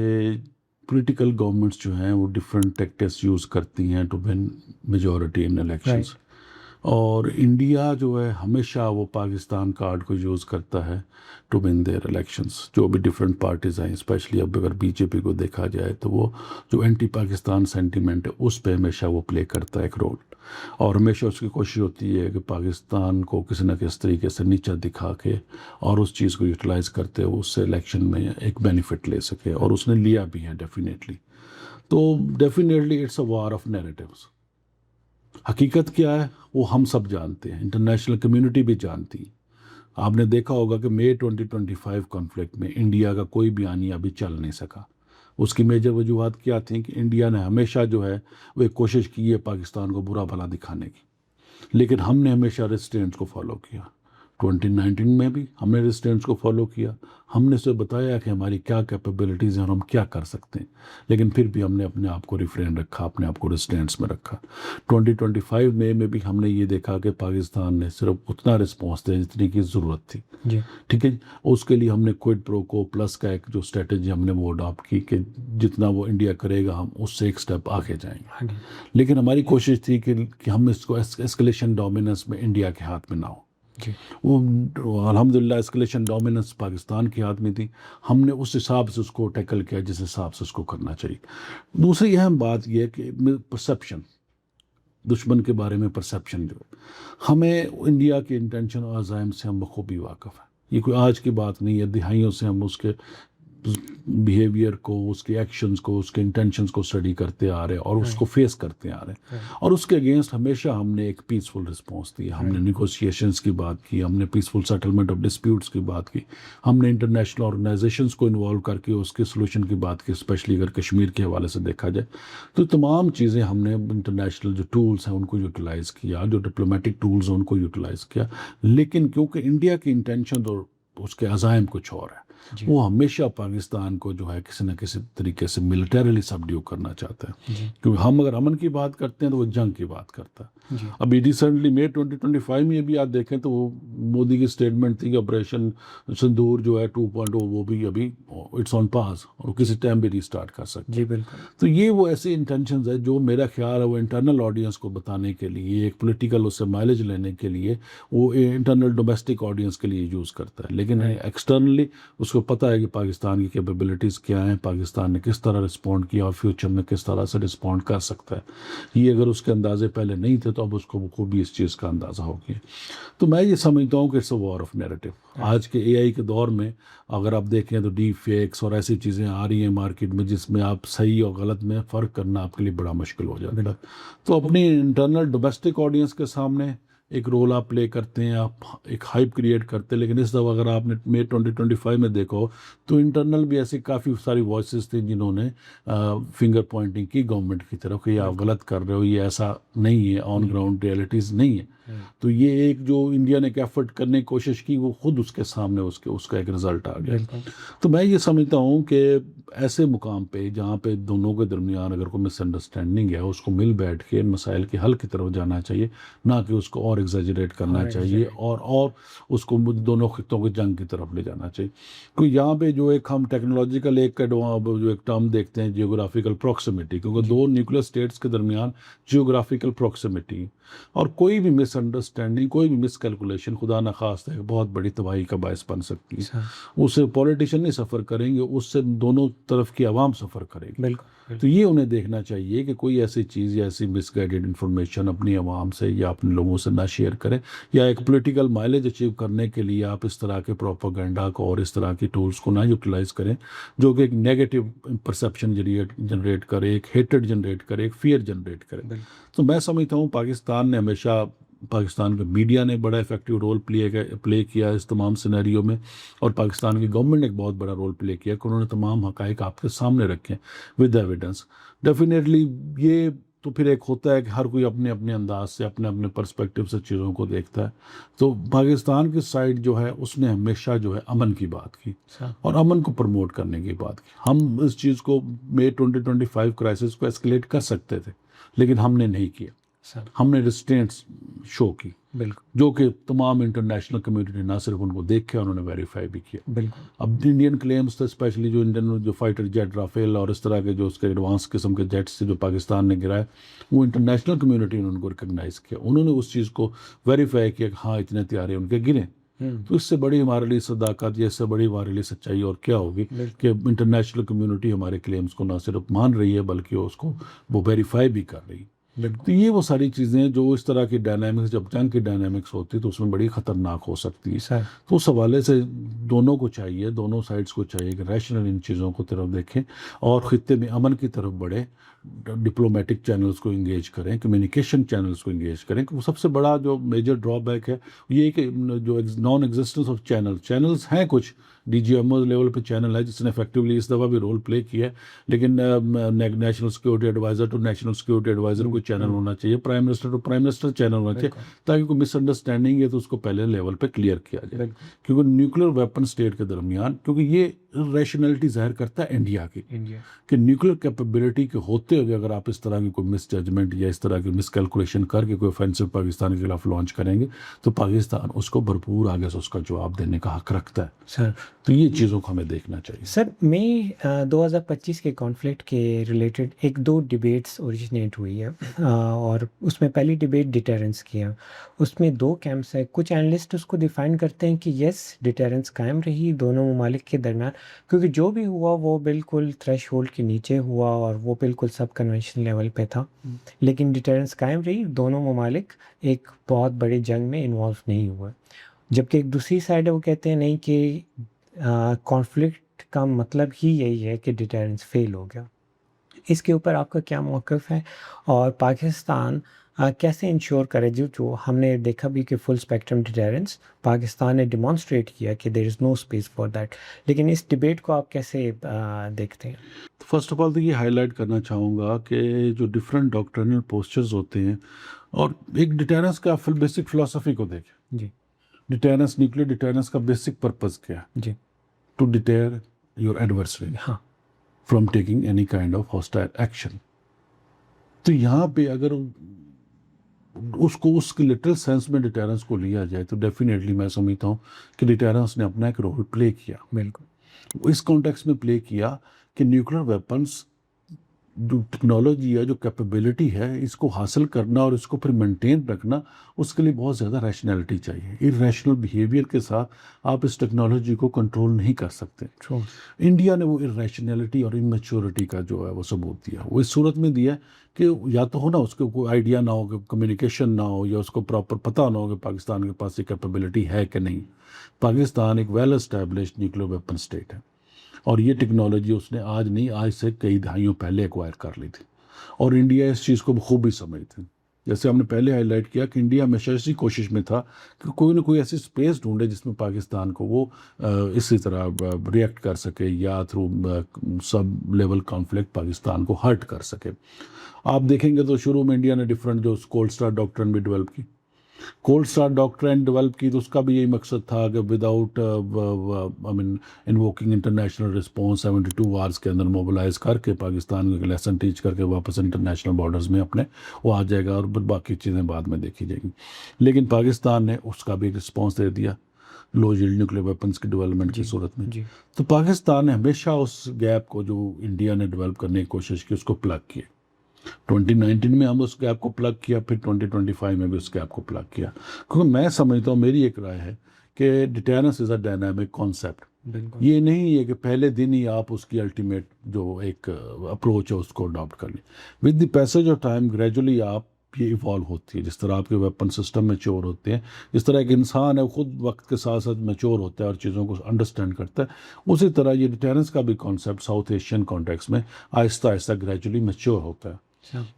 پولیٹیکل گورنمنٹس جو ہیں وہ ڈفرینٹ ٹیکٹکس یوز کرتی ہیں to win majority in elections, اور انڈیا جو ہے ہمیشہ وہ پاکستان کارڈ کو یوز کرتا ہے ٹو ون دیئر الیکشنز. جو بھی ڈفرینٹ پارٹیز ہیں، اسپیشلی اب اگر بی جے پی کو دیکھا جائے تو وہ جو اینٹی پاکستان سینٹیمنٹ ہے اس پہ ہمیشہ وہ پلے کرتا ہے ایک رول، اور ہمیشہ اس کی کوشش ہوتی ہے کہ پاکستان کو کسی نہ کسی طریقے سے نیچا دکھا کے اور اس چیز کو یوٹیلائز کرتے ہوئے اس سے الیکشن میں ایک بینیفٹ لے سکے، اور اس نے لیا بھی ہے ڈیفینیٹلی. تو definitely it's a war of narratives. حقیقت کیا ہے وہ ہم سب جانتے ہیں، انٹرنیشنل کمیونٹی بھی جانتی ہے. آپ نے دیکھا ہوگا کہ مئی 2025 کانفلکٹ میں انڈیا کا کوئی بیانیہ ابھی چل نہیں سکا. اس کی میجر وجوہات کیا تھیں کہ انڈیا نے ہمیشہ جو ہے وہ ایک کوشش کی ہے پاکستان کو برا بھلا دکھانے کی، لیکن ہم نے ہمیشہ ریسٹرینٹس کو فالو کیا. 2019 میں بھی ہم نے ریسٹرینٹس کو فالو کیا، ہم نے اسے بتایا کہ ہماری کیا کیپیبلٹیز ہیں اور ہم کیا کر سکتے ہیں، لیکن پھر بھی ہم نے اپنے آپ کو ریفرین رکھا، اپنے آپ کو ریسٹرینٹس میں رکھا. 2025 میں بھی ہم نے یہ دیکھا کہ پاکستان نے صرف اتنا رسپانس دیا جتنی کی ضرورت تھی. جی ٹھیک ہے، اس کے لیے ہم نے کوئڈ پرو کو پلس کا ایک جو اسٹریٹجی ہم نے وہ اڈاپٹ کی کہ جتنا وہ انڈیا کرے گا ہم اس سے ایک سٹیپ آگے جائیں گے. لیکن ہماری کوشش تھی کہ ہم اس کو ایسکلیشن ڈومیننس میں انڈیا کے ہاتھ میں نہ ہو. وہ الحمدللہ ایسکلیشن ڈومیننس پاکستان کے ہاتھ میں تھی، ہم نے اس حساب سے اس کو ٹیکل کیا جس حساب سے اس کو کرنا چاہیے. دوسری اہم بات یہ ہے کہ پرسیپشن، دشمن کے بارے میں پرسیپشن جو ہمیں انڈیا کے انٹینشن اور عزائم سے ہم بخوبی واقف ہیں. یہ کوئی آج کی بات نہیں ہے، دہائیوں سے ہم اس کے بیہیویئر کو، اس کے ایکشنز کو، اس کے انٹینشنز کو اسٹڈی کرتے آ رہے ہیں اور اس کو فیس کرتے آ رہے ہیں، اور اس کے اگینسٹ ہمیشہ ہم نے ایک پیسفل رسپانس دیا. ہم نے نیگوسیشنز کی بات کی، ہم نے پیسفل سیٹلمنٹ آف ڈسپیوٹس کی بات کی، ہم نے انٹرنیشنل آرگنائزیشنز کو انوالو کر کے اس کے سلوشن کی بات کی. اسپیشلی اگر کشمیر کے حوالے سے دیکھا جائے تو تمام چیزیں ہم نے انٹرنیشنل جو ٹولز ہیں ان کو یوٹیلائز کیا، جو ڈپلومیٹک ٹولز ہیں ان کو یوٹیلائز کیا. لیکن کیونکہ انڈیا کی انٹینشن اور اس کے عزائم کچھ اور ہے، وہ ہمیشہ پاکستان کو جو ہے کسی نہ کسی طریقے سے ملٹریلی سبڈیو کرنا چاہتا ہے. کیونکہ ہم اگر امن کی بات کرتے ہیں تو وہ جنگ کی بات کرتا ہے. ابھی ریسنٹلی مئی 2025 میں بھی آپ دیکھیں تو وہ مودی کی اسٹیٹمنٹ تھی کہ آپریشن سندور جو ہے 2.0 وہ بھی ابھی اٹس آن پاز اور کسی ٹائم بھی ریسٹارٹ کر سکتے. جی بالکل. تو یہ وہ ایسی انٹینشنز ہے جو میرا خیال ہے وہ انٹرنل آڈینس کو بتانے کے لیے، ایک پولیٹیکل اس سے مائلیج لینے کے لیے وہ انٹرنل ڈومیسٹک آڈینس کے لیے یوز کرتا ہے. لیکن ایکسٹرنلی اس کو پتہ ہے کہ پاکستان کی کیپیبلٹیز کیا ہیں، پاکستان نے کس طرح رسپونڈ کیا اور فیوچر میں کس طرح سے رسپونڈ کر سکتا ہے. یہ اگر اس کے اندازے پہلے نہیں تھے تو اب اس کو بخوبی اس چیز کا اندازہ ہو گیا. تو میں یہ سمجھتا ہوں کہ it's a war of narrative. آج کے اے آئی کے دور میں اگر آپ دیکھیں تو ڈیپ فیکس اور ایسی چیزیں آ رہی ہیں مارکیٹ میں جس میں آپ صحیح اور غلط میں فرق کرنا آپ کے لیے بڑا مشکل ہو جاتا ہے. تو اپنی انٹرنل ڈومیسٹک آڈینس کے سامنے ایک رول آپ پلے کرتے ہیں، آپ ایک ہائپ کریٹ کرتے ہیں. لیکن اس دفعہ اگر آپ نے مئی 2025 میں دیکھا ہو تو انٹرنل بھی ایسی کافی ساری وائسز تھیں جنہوں نے فنگر پوائنٹنگ کی گورنمنٹ کی طرف کہ یہ آپ غلط کر رہے ہو، یہ ایسا نہیں ہے، آن گراؤنڈ ریئلٹیز نہیں ہے. تو یہ ایک جو انڈیا نے ایک ایفرٹ کرنے کی کوشش کی وہ خود اس کے سامنے اس کا ایک رزلٹ آ گیا. تو میں یہ سمجھتا ہوں کہ ایسے مقام پہ جہاں پہ دونوں کے درمیان اگر کوئی مس انڈرسٹینڈنگ ہے اس کو مل بیٹھ کے مسائل کے حل کی طرف جانا چاہیے، نہ کہ اس کو اور ایگزیجریٹ کرنا چاہیے اور اس کو دونوں خطوں کی جنگ کی طرف لے جانا چاہیے. کیونکہ یہاں پہ جو ایک ہم ٹیکنالوجیکل جو ایک ٹرم دیکھتے ہیں جیوگرافیکل پروکسیمیٹی، کیونکہ دو نیوکلیئر اسٹیٹس کے درمیان جیوگرافیکل پروکسیمیٹی اور کوئی بھی مس انڈرسٹینڈنگ، کوئی بھی مس کیلکولیشن خدا نخواستہ ایک بہت بڑی تباہی کا باعث بن سکتی ہے. اس سے پولیٹیشین نہیں سفر کریں گے، اس سے دونوں طرف کی عوام سفر کرے گی. بالکل. تو یہ انہیں دیکھنا چاہیے کہ کوئی ایسی چیز یا ایسی مس گائیڈڈ انفارمیشن اپنی عوام سے یا اپنے لوگوں سے نہ شیئر کریں، یا ایک پولیٹیکل مائلیج اچیو کرنے کے لیے آپ اس طرح کے پروپیگنڈا کو اور اس طرح کی ٹولز کو نہ یوٹیلائز کریں جو کہ ایک نیگیٹو پرسیپشن جنریٹ کرے، ایک ہیٹڈ جنریٹ کرے، ایک فیئر جنریٹ کرے. تو میں سمجھتا ہوں پاکستان نے ہمیشہ، پاکستان کے میڈیا نے بڑا ایفیکٹیو رول پلے کیا اس تمام سینیریو میں، اور پاکستان کی گورنمنٹ نے ایک بہت بڑا رول پلے کیا کہ انہوں نے تمام حقائق آپ کے سامنے رکھے ود ایویڈنس. ڈیفینیٹلی یہ تو پھر ایک ہوتا ہے کہ ہر کوئی اپنے اپنے انداز سے اپنے اپنے پرسپیکٹیو سے چیزوں کو دیکھتا ہے. تو پاکستان کی سائڈ جو ہے اس نے ہمیشہ جو ہے امن کی بات کی اور امن کو پروموٹ کرنے کی بات کی. ہم اس چیز کو مئی 2025 کرائسس کو ایسکلیٹ کر سکتے تھے لیکن ہم نے نہیں کیا. ہم نے ریسٹرینٹس شو کی بالکل جو کہ تمام انٹرنیشنل کمیونٹی نہ صرف ان کو دیکھ کے انہوں نے ویریفائی بھی کیا. بالکل. اب انڈین کلیمز تھے اسپیشلی جو انڈین جو فائٹر جیٹ رافیل اور اس طرح کے جو اس کے ایڈوانس قسم کے جیٹس سے جو پاکستان نے گرائے وہ انٹرنیشنل کمیونٹی نے ان کو ریکگنائز کیا. انہوں نے اس چیز کو ویریفائی کیا کہ ہاں اتنے طیارے ان کے گرے. تو اس سے بڑی ہمارے لیے صداقت یا اس سے بڑی ہمارے لیے سچائی اور کیا ہوگی کہ انٹرنیشنل کمیونٹی ہمارے کلیمز کو نہ صرف مان رہی ہے بلکہ اس کو وہ ویریفائی بھی کر رہی ہے. تو یہ وہ ساری چیزیں جو اس طرح کی ڈائنامکس جب جنگ کی ڈائنامکس ہوتی ہے تو اس میں بڑی خطرناک ہو سکتی ہے. تو اس حوالے سے دونوں کو چاہیے, دونوں سائڈز کو چاہیے کہ ریشنل ان چیزوں کو طرف دیکھیں اور خطے میں امن کی طرف بڑھیں, ڈپلومیٹک چینلز کو انگیج کریں, کمیونیکیشن چینلز کو انگیج کریں. وہ سب سے بڑا جو میجر ڈرا بیک ہے یہ کہ جو نان ایگزسٹنس آف چینلز ہیں, کچھ D G M O level پہ چینل ہے جس نے افیکٹولی اس دفعہ بھی رول پلے کیا ہے, لیکن national security advisor to national security advisor کوئی چینل ہونا چاہیے, prime minister to prime minister channel ہونا چاہیے تاکہ کوئی مس انڈرسٹینڈنگ ہے تو اس کو پہلے لیول پہ کلیئر کیا جائے. کیونکہ نیوکلیر ویپن اسٹیٹ کے درمیان, کیونکہ یہ ریشنلٹی ظاہر کرتا ہے انڈیا کی کہ نیوکلیر کیپیبلٹی کے ہوتے ہوئے اگر آپ اس طرح کی کوئی مس ججمنٹ یا اس طرح کی مس کیلکولیشن کر کے کوئی آفینسو پاکستان کے خلاف لانچ کریں گے تو پاکستان اس کو بھرپور آگے سے اس کا جواب دینے کا حق رکھتا ہے. سر تو یہ چیزوں کو ہمیں دیکھنا چاہیے. سر مئی 2025 کے کانفلکٹ کے ریلیٹڈ ایک دو ڈیبیٹس اوریجنیٹ ہوئی ہے اور اس میں پہلی ڈیبیٹ ڈیٹرنس کی ہے. اس میں دو کیمپس ہیں. کچھ اینالسٹ اس کو ڈیفائن کرتے ہیں کہ یس ڈیٹرنس قائم رہی دونوں ممالک کے درمیان, کیونکہ جو بھی ہوا وہ بالکل تھریش ہولڈ کے نیچے ہوا اور وہ بالکل سب کنونشنل لیول پہ تھا, لیکن ڈیٹرنس قائم رہی, دونوں ممالک ایک بہت بڑی جنگ میں انوالو نہیں ہوئے. جبکہ ایک دوسری سائڈ ہے وہ کہتے ہیں نہیں کہ کانفلکٹ کا مطلب ہی یہی ہے کہ ڈیٹرنس فیل ہو گیا. اس کے اوپر آپ کا کیا موقف ہے اور پاکستان کیسے انشور کرے جو ہم نے دیکھا بھی کہ فل اسپیکٹرم ڈیٹرنس پاکستان نے ڈیمانسٹریٹ کیا کہ there is no space for that, لیکن اس ڈیبیٹ کو آپ کیسے دیکھتے ہیں؟ فرسٹ آف آل تو یہ ہائی لائٹ کرنا چاہوں گا کہ جو ڈفرینٹ ڈاکٹرنل پوسچرز ہوتے ہیں اور ایک ڈیٹرنس کا بیسک فلسفی کو دیکھیں. جی ڈیٹرنس, نیوکلیر ڈیٹرنس کا بیسک پرپز کیا ہے؟ جی ٹو ڈیٹر یور ایڈورسری ہاں from taking any kind of hostile action. تو یہاں پہ اگر اس کو اس کے لٹرل سینس میں ڈیٹرنس کو لیا جائے تو ڈیفینیٹلی میں سمجھتا ہوں کہ ڈیٹرنس نے اپنا ایک رول پلے کیا. بالکل اس کانٹیکس میں پلے کیا کہ نیوکلیر ویپنس جو ٹیکنالوجی ہے, جو کیپیبلٹی ہے, اس کو حاصل کرنا اور اس کو پھر مینٹین رکھنا, اس کے لیے بہت زیادہ ریشنلٹی چاہیے. ارریشنل بیہیویئر کے ساتھ آپ اس ٹیکنالوجی کو کنٹرول نہیں کر سکتے. انڈیا نے وہ ارریشنلٹی اور امیچورٹی کا جو ہے وہ ثبوت دیا. وہ اس صورت میں دیا کہ یا تو ہو نا اس کو کوئی آئیڈیا نہ ہو, کہ کمیونیکیشن نہ ہو, یا اس کو پراپر پتہ نہ ہو کہ پاکستان کے پاس یہ کیپیبلٹی ہے کہ نہیں. پاکستان ایک well established nuclear weapon state ہے اور یہ ٹیکنالوجی اس نے آج نہیں, آج سے کئی دہائیوں پہلے ایکوائر کر لی تھی اور انڈیا اس چیز کو بخوبی سمجھتے ہیں. جیسے ہم نے پہلے ہائی لائٹ کیا کہ انڈیا ہمیشہ اسی کوشش میں تھا کہ کوئی نہ کوئی ایسی اسپیس ڈھونڈے جس میں پاکستان کو وہ اسی طرح ریئیکٹ کر سکے یا تھرو سب لیول کانفلکٹ پاکستان کو ہرٹ کر سکے. آپ دیکھیں گے تو شروع میں انڈیا نے ڈفرینٹ جو کولڈ اسٹار ڈاکٹرن بھی ڈیولپ کی. کولڈ اسٹار ڈاکٹرن ڈیولپ کی تو اس کا بھی یہی مقصد تھا کہ وداؤٹ انووکنگ انٹرنیشنل رسپانس 72 آورس کے اندر موبلائز کر کے پاکستان کو لیسن ٹیچ کر کے واپس انٹرنیشنل بارڈرز میں اپنے وہ آ جائے گا اور باقی چیزیں بعد میں دیکھی جائیں گی. لیکن پاکستان نے اس کا بھی رسپانس دے دیا لو ییلڈ نیوکلیر ویپنس کی ڈیولپمنٹ کی صورت میں. تو پاکستان نے ہمیشہ اس گیپ کو جو انڈیا نے ڈیولپ کرنے کی کوشش کی اس کو پلگ کیا. 2019 میں ہم اس گیپ کو پلگ کیا, پھر 2025 میں بھی اس گیپ کو پلگ کیا. کیونکہ میں سمجھتا ہوں, میری ایک رائے ہے کہ deterrence is a dynamic concept. یہ نہیں ہے کہ پہلے دن ہی آپ اس کی الٹیمیٹ جو ایک اپروچ ہے اس کو اڈاپٹ کر لیں. With the passage of time gradually آپ یہ ایوالو ہوتی ہے. جس طرح آپ کے ویپن سسٹم میچور ہوتے ہیں, جس طرح ایک انسان ہے خود وقت کے ساتھ ساتھ میچور ہوتا ہے اور چیزوں کو انڈرسٹینڈ کرتا ہے, اسی طرح یہ ڈیٹرنس کا بھی کانسیپٹ ساؤتھ ایشین کانٹیکس میں آہستہ آہستہ گریجولی میچور ہوتا ہے.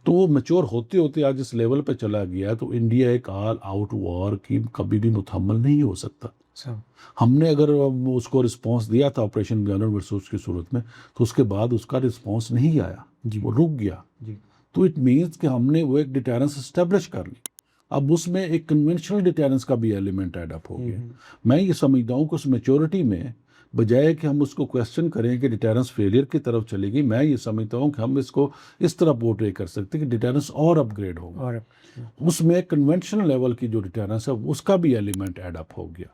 تو وہ میچور ہوتے ہوتے آج اس لیول پہ چلا گیا تو انڈیا ایک آل آؤٹ وار کی کبھی بھی متحمل نہیں ہو سکتا. ہم نے اگر اس کو رسپانس دیا تھا آپریشن بیانر ورسوس کی صورت میں, تو اس کے بعد اس کا رسپانس نہیں آیا, وہ رک گیا. تو اٹ مینس کہ ہم نے وہ ایک ڈیٹرنس اسٹیبلش کر لی. اب اس میں ایک کنونشنل ڈیٹرنس کا بھی ایلیمنٹ ایڈ اپ ہو گیا. میں یہ سمجھتا ہوں کہ اس میچورٹی میں بجائے کہ ہم اس کو کویسچن کریں کہ ڈیٹرنس فیلئر کی طرف چلے گی، میں یہ سمجھتا ہوں کہ ہم اس کو اس طرح پورٹری کر سکتے ہیں کہ ڈیٹرنس اور اپ گریڈ ہوگا، اور اس میں کنونشنل لیول کی جو ڈیٹرنس ہے اس کا بھی ایلیمنٹ ایڈ اپ ہو گیا.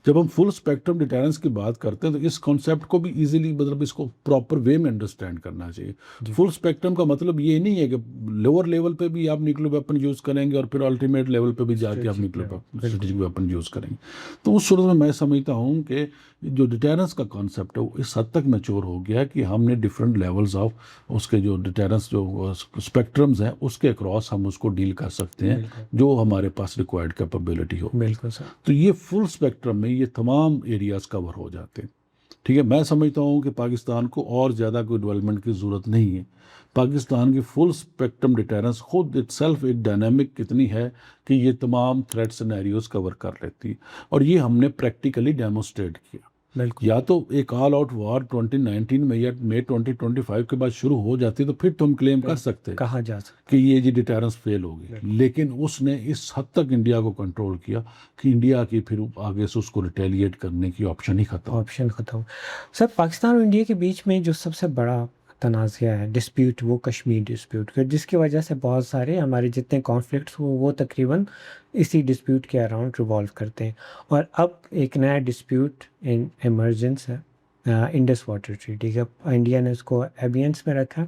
جب ہم فل اسپیکٹرم ڈیٹرنس کی بات کرتے ہیں تو اس کانسیپٹ کو بھی ایزیلی مطلب اس کو پراپر وے میں انڈرسٹینڈ کرنا چاہیے. فل اسپیکٹرم کا مطلب یہ نہیں ہے کہ لوور لیول پہ بھی آپ نیوکلیئر ویپن یوز کریں گے اور پھر الٹیمیٹ لیول پہ بھی جا کے آپ نیوکلیئر اسٹریٹجک ویپن یوز کریں گے. تو اس صورت میں سمجھتا ہوں کہ جو ڈیٹرنس کا کانسیپٹ ہے وہ اس حد تک میچور ہو گیا کہ ہم نے ڈفرینٹ لیولز آف اس کے جو ڈیٹرنس جو اسپیکٹرمز ہیں اس کے اکراس ہم اس کو ڈیل کر سکتے ہیں جو ہمارے پاس ریکوائرڈ کیپیبلٹی ہو. بالکل سر. تو یہ فل اسپیکٹرم میں یہ تمام ایریاز کور ہو جاتے ہیں. ٹھیک ہے، میں سمجھتا ہوں کہ پاکستان کو اور زیادہ کوئی ڈیولپمنٹ کی ضرورت نہیں ہے. پاکستان کی فل اسپیکٹرم ڈیٹرنس خود اٹ سیلف ایک ڈائنامک کتنی ہے کہ یہ تمام تھریٹ سینیریوز کور کر لیتی ہے، اور یہ ہم نے پریکٹیکلی ڈیمونسٹریٹ کیا. یا تو ایک آل آؤٹ وار 2019 میں یا مئی 2025 کے بعد شروع ہو جاتی تو پھر تم کلیم کر سکتے کہا جا سکتا کہ یہ جی ڈیٹرنس فیل ہوگی، لیکن اس نے اس حد تک انڈیا کو کنٹرول کیا کہ انڈیا کی پھر آگے سے اس کو ریٹیلیٹ کرنے کی آپشن ہی ختم. سر پاکستان اور انڈیا کے بیچ میں جو سب سے بڑا تنازع ہے ڈسپیوٹ وہ کشمیر ڈسپیوٹ کا، جس کی وجہ سے بہت سارے ہمارے جتنے کانفلکٹس وہ تقریباً اسی ڈسپیوٹ کے اراؤنڈ ریوالو کرتے ہیں. اور اب ایک نیا ڈسپیوٹ ان ایمرجنس ہے انڈس واٹر ٹریٹی کا. انڈیا نے اس کو ایبینس میں رکھا،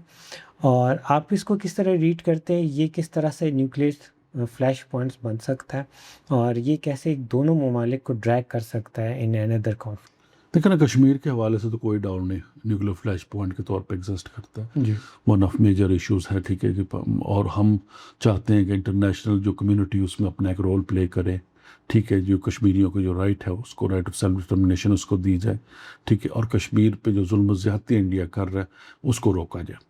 اور آپ اس کو کس طرح ریڈ کرتے ہیں؟ یہ کس طرح سے نیوکلیئر فلیش پوائنٹس بن سکتا ہے، اور یہ کیسے دونوں ممالک کو ڈریگ کر سکتا ہے ان اندر کانفلکٹ؟ دیکھیں نا، کشمیر کے حوالے سے تو کوئی ڈاؤٹ نہیں نیوکلیئر فلیش پوائنٹ کے طور پہ ایگزسٹ کرتا ہے. جی، ون آف میجر ایشوز ہے. ٹھیک ہے، اور ہم چاہتے ہیں کہ انٹرنیشنل جو کمیونٹی اس میں اپنا ایک رول پلے کرے. ٹھیک ہے، جو کشمیریوں کو جو رائٹ ہے اس کو رائٹ آف سیلف ڈٹرمنیشن اس کو دی جائے. ٹھیک ہے، اور کشمیر پہ جو ظلم و زیادتی انڈیا کر رہا ہے اس کو روکا جائے.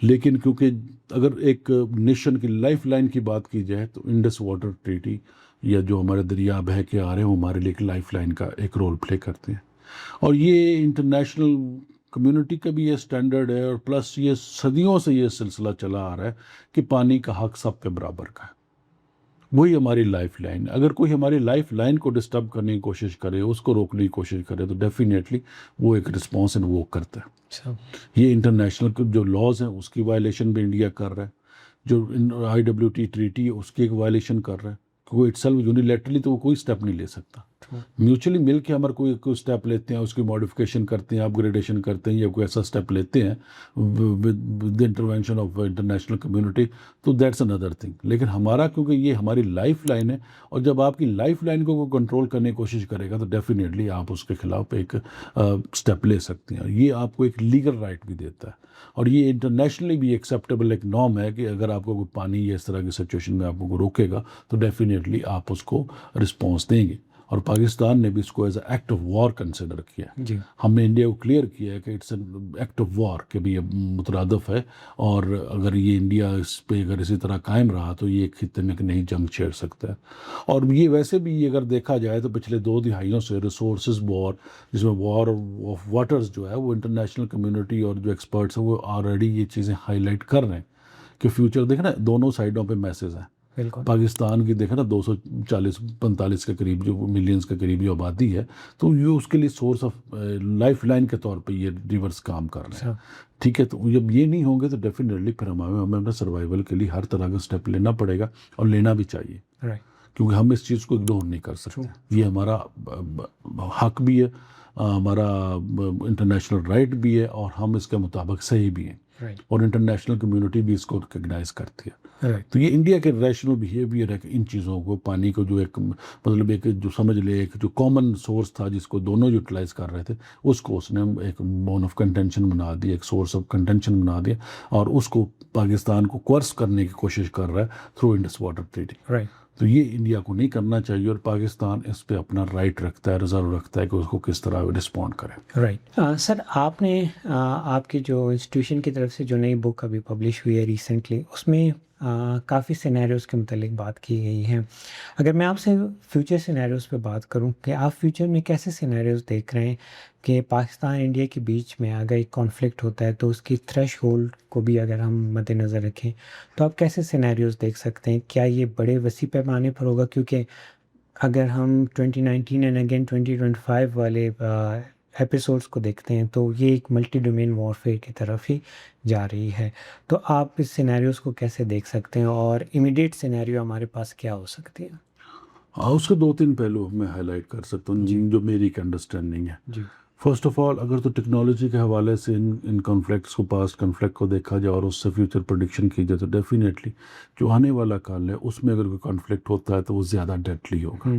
لیکن کیونکہ اگر ایک نیشن کی لائف لائن کی بات کی جائے تو انڈس واٹر ٹریٹی یا جو ہمارے دریا بہہ کے آ رہے ہیں وہ ہمارے لیے ایک لائف لائن کا ایک رول پلے کرتے ہیں. اور یہ انٹرنیشنل کمیونٹی کا بھی یہ سٹینڈرڈ ہے، اور پلس یہ صدیوں سے یہ سلسلہ چلا آ رہا ہے کہ پانی کا حق سب کے برابر کا ہے. وہی ہماری لائف لائن. اگر کوئی ہماری لائف لائن کو ڈسٹرب کرنے کی کوشش کرے، اس کو روکنے کی کوشش کرے، تو ڈیفینیٹلی وہ ایک رسپانس انووک کرتا ہے. یہ انٹرنیشنل جو لاز ہیں اس کی وائلیشن بھی انڈیا کر رہا ہے، جو IWT ٹریٹی ہے اس کی ایک وائلیشن کر رہا ہے. کوئی اٹ سیلف یونیلیٹرلی تو وہ کوئی اسٹیپ نہیں لے سکتا. میوچلی مل کے ہمارے کوئی اسٹیپ لیتے ہیں، اس کی ماڈیفکیشن کرتے ہیں، اپ گریڈیشن کرتے ہیں، یا کوئی ایسا اسٹیپ لیتے ہیں with the intervention of international community, تو دیٹس اندر تھنگ. لیکن ہمارا کیونکہ یہ ہماری لائف لائن ہے، اور جب آپ کی لائف لائن کو کنٹرول کرنے کی کوشش کرے گا تو ڈیفینیٹلی آپ اس کے خلاف ایک اسٹیپ لے سکتے ہیں. یہ آپ کو ایک لیگل رائٹ بھی دیتا ہے، اور یہ انٹرنیشنلی بھی ایکسیپٹیبل ایک نارم ہے کہ اگر آپ کو کوئی پانی یا اس طرح کی سچویشن میں آپ کو روکے گا تو ڈیفینیٹلی آپ اس کو رسپانس دیں گے. اور پاکستان نے بھی اس کو as a act of war consider کیا ہے. جی، ہم نے انڈیا کو کلیئر کیا ہے کہ it's an act of war کہ بھی یہ مترادف ہے، اور اگر یہ انڈیا اس پہ اگر اسی طرح قائم رہا تو یہ ایک خطے میں نئی جنگ چھیڑ سکتا ہے. اور یہ ویسے بھی اگر دیکھا جائے تو پچھلے 2 دہائیوں سے ریسورسز وار، جس میں وار آف واٹرز جو ہے وہ انٹرنیشنل کمیونٹی اور جو ایکسپرٹس ہیں وہ آلریڈی یہ چیزیں ہائی لائٹ کر رہے ہیں کہ فیوچر دیکھیں نا دونوں سائڈوں پہ میسز ہیں. پاکستان کی دیکھیں نا 240-45 کے قریب جو ملینز کے قریب جو آبادی ہے، تو یہ اس کے لیے سورس آف لائف لائن کے طور پہ یہ ریورس کام کر رہے ہیں. ٹھیک ہے، تو جب یہ نہیں ہوں گے تو ڈیفینیٹلی پھر ہمیں اپنا سروائیول کے لیے ہر طرح کا اسٹیپ لینا پڑے گا، اور لینا بھی چاہیے، کیونکہ ہم اس چیز کو اگنور نہیں کر سکتے. یہ ہمارا حق بھی ہے، ہمارا انٹرنیشنل رائٹ بھی ہے، اور ہم اس کے مطابق صحیح بھی ہیں، اور انٹرنیشنل کمیونٹی بھی اس کو ریکگنائز کرتی ہے. تو یہ انڈیا کے ریشنل بیہیویئر ہے کہ ان چیزوں کو، پانی کو جو ایک مطلب ایک جو سمجھ لے ایک جو کامن سورس تھا جس کو دونوں یوٹیلائز کر رہے تھے، اس کو اس نے ایک بون آف کنٹینشن بنا دیا، ایک سورس آف کنٹینشن بنا دیا، اور اس کو پاکستان کو کورس کرنے کی کوشش کر رہا ہے تھرو انڈس واٹر ٹریٹی. تو یہ انڈیا کو نہیں کرنا چاہیے، اور پاکستان اس پہ اپنا رائٹ رکھتا ہے، ریزرو رکھتا ہے کہ اس کو کس طرح رسپونڈ کرے. سر آپ نے آپ کی جو انسٹیٹیوشن کی طرف سے جو نئی بک ابھی پبلش ہوئی ہے ریسنٹلی، اس میں کافی سینیریوز کے متعلق بات کی گئی ہے. اگر میں آپ سے فیوچر سینیریوز پہ بات کروں کہ آپ فیوچر میں کیسے سینیریوز دیکھ رہے ہیں کہ پاکستان انڈیا کے بیچ میں اگر ایک کانفلکٹ ہوتا ہے تو اس کی تھریش ہولڈ کو بھی اگر ہم مد نظر رکھیں تو آپ کیسے سینیریوز دیکھ سکتے ہیں؟ کیا یہ بڑے وسیع پیمانے پر ہوگا؟ کیونکہ اگر ہم 2019 اینڈ اگین 2025 والے ایپیسوڈس کو دیکھتے ہیں تو یہ ایک ملٹی ڈومین وارفیئر کی طرف ہی جا رہی ہے. تو آپ اس سینیریوز کو کیسے دیکھ سکتے ہیں اور امیڈیٹ سینیریو ہمارے پاس کیا ہو سکتی ہے؟ اس کے 2-3 پہلو میں ہائی لائٹ کر سکتا ہوں جو میری ایک انڈرسٹینڈنگ ہے. جی فرسٹ آف آل اگر تو ٹیکنالوجی کے حوالے سے ان کانفلکٹس کو پاسٹ کانفلکٹ کو دیکھا جائے اور اس سے فیوچر پریڈکشن کی جائے تو ڈیفینیٹلی جو آنے والا کال ہے اس میں اگر کوئی کانفلکٹ ہوتا ہے تو وہ زیادہ ڈیڈلی ہوگا،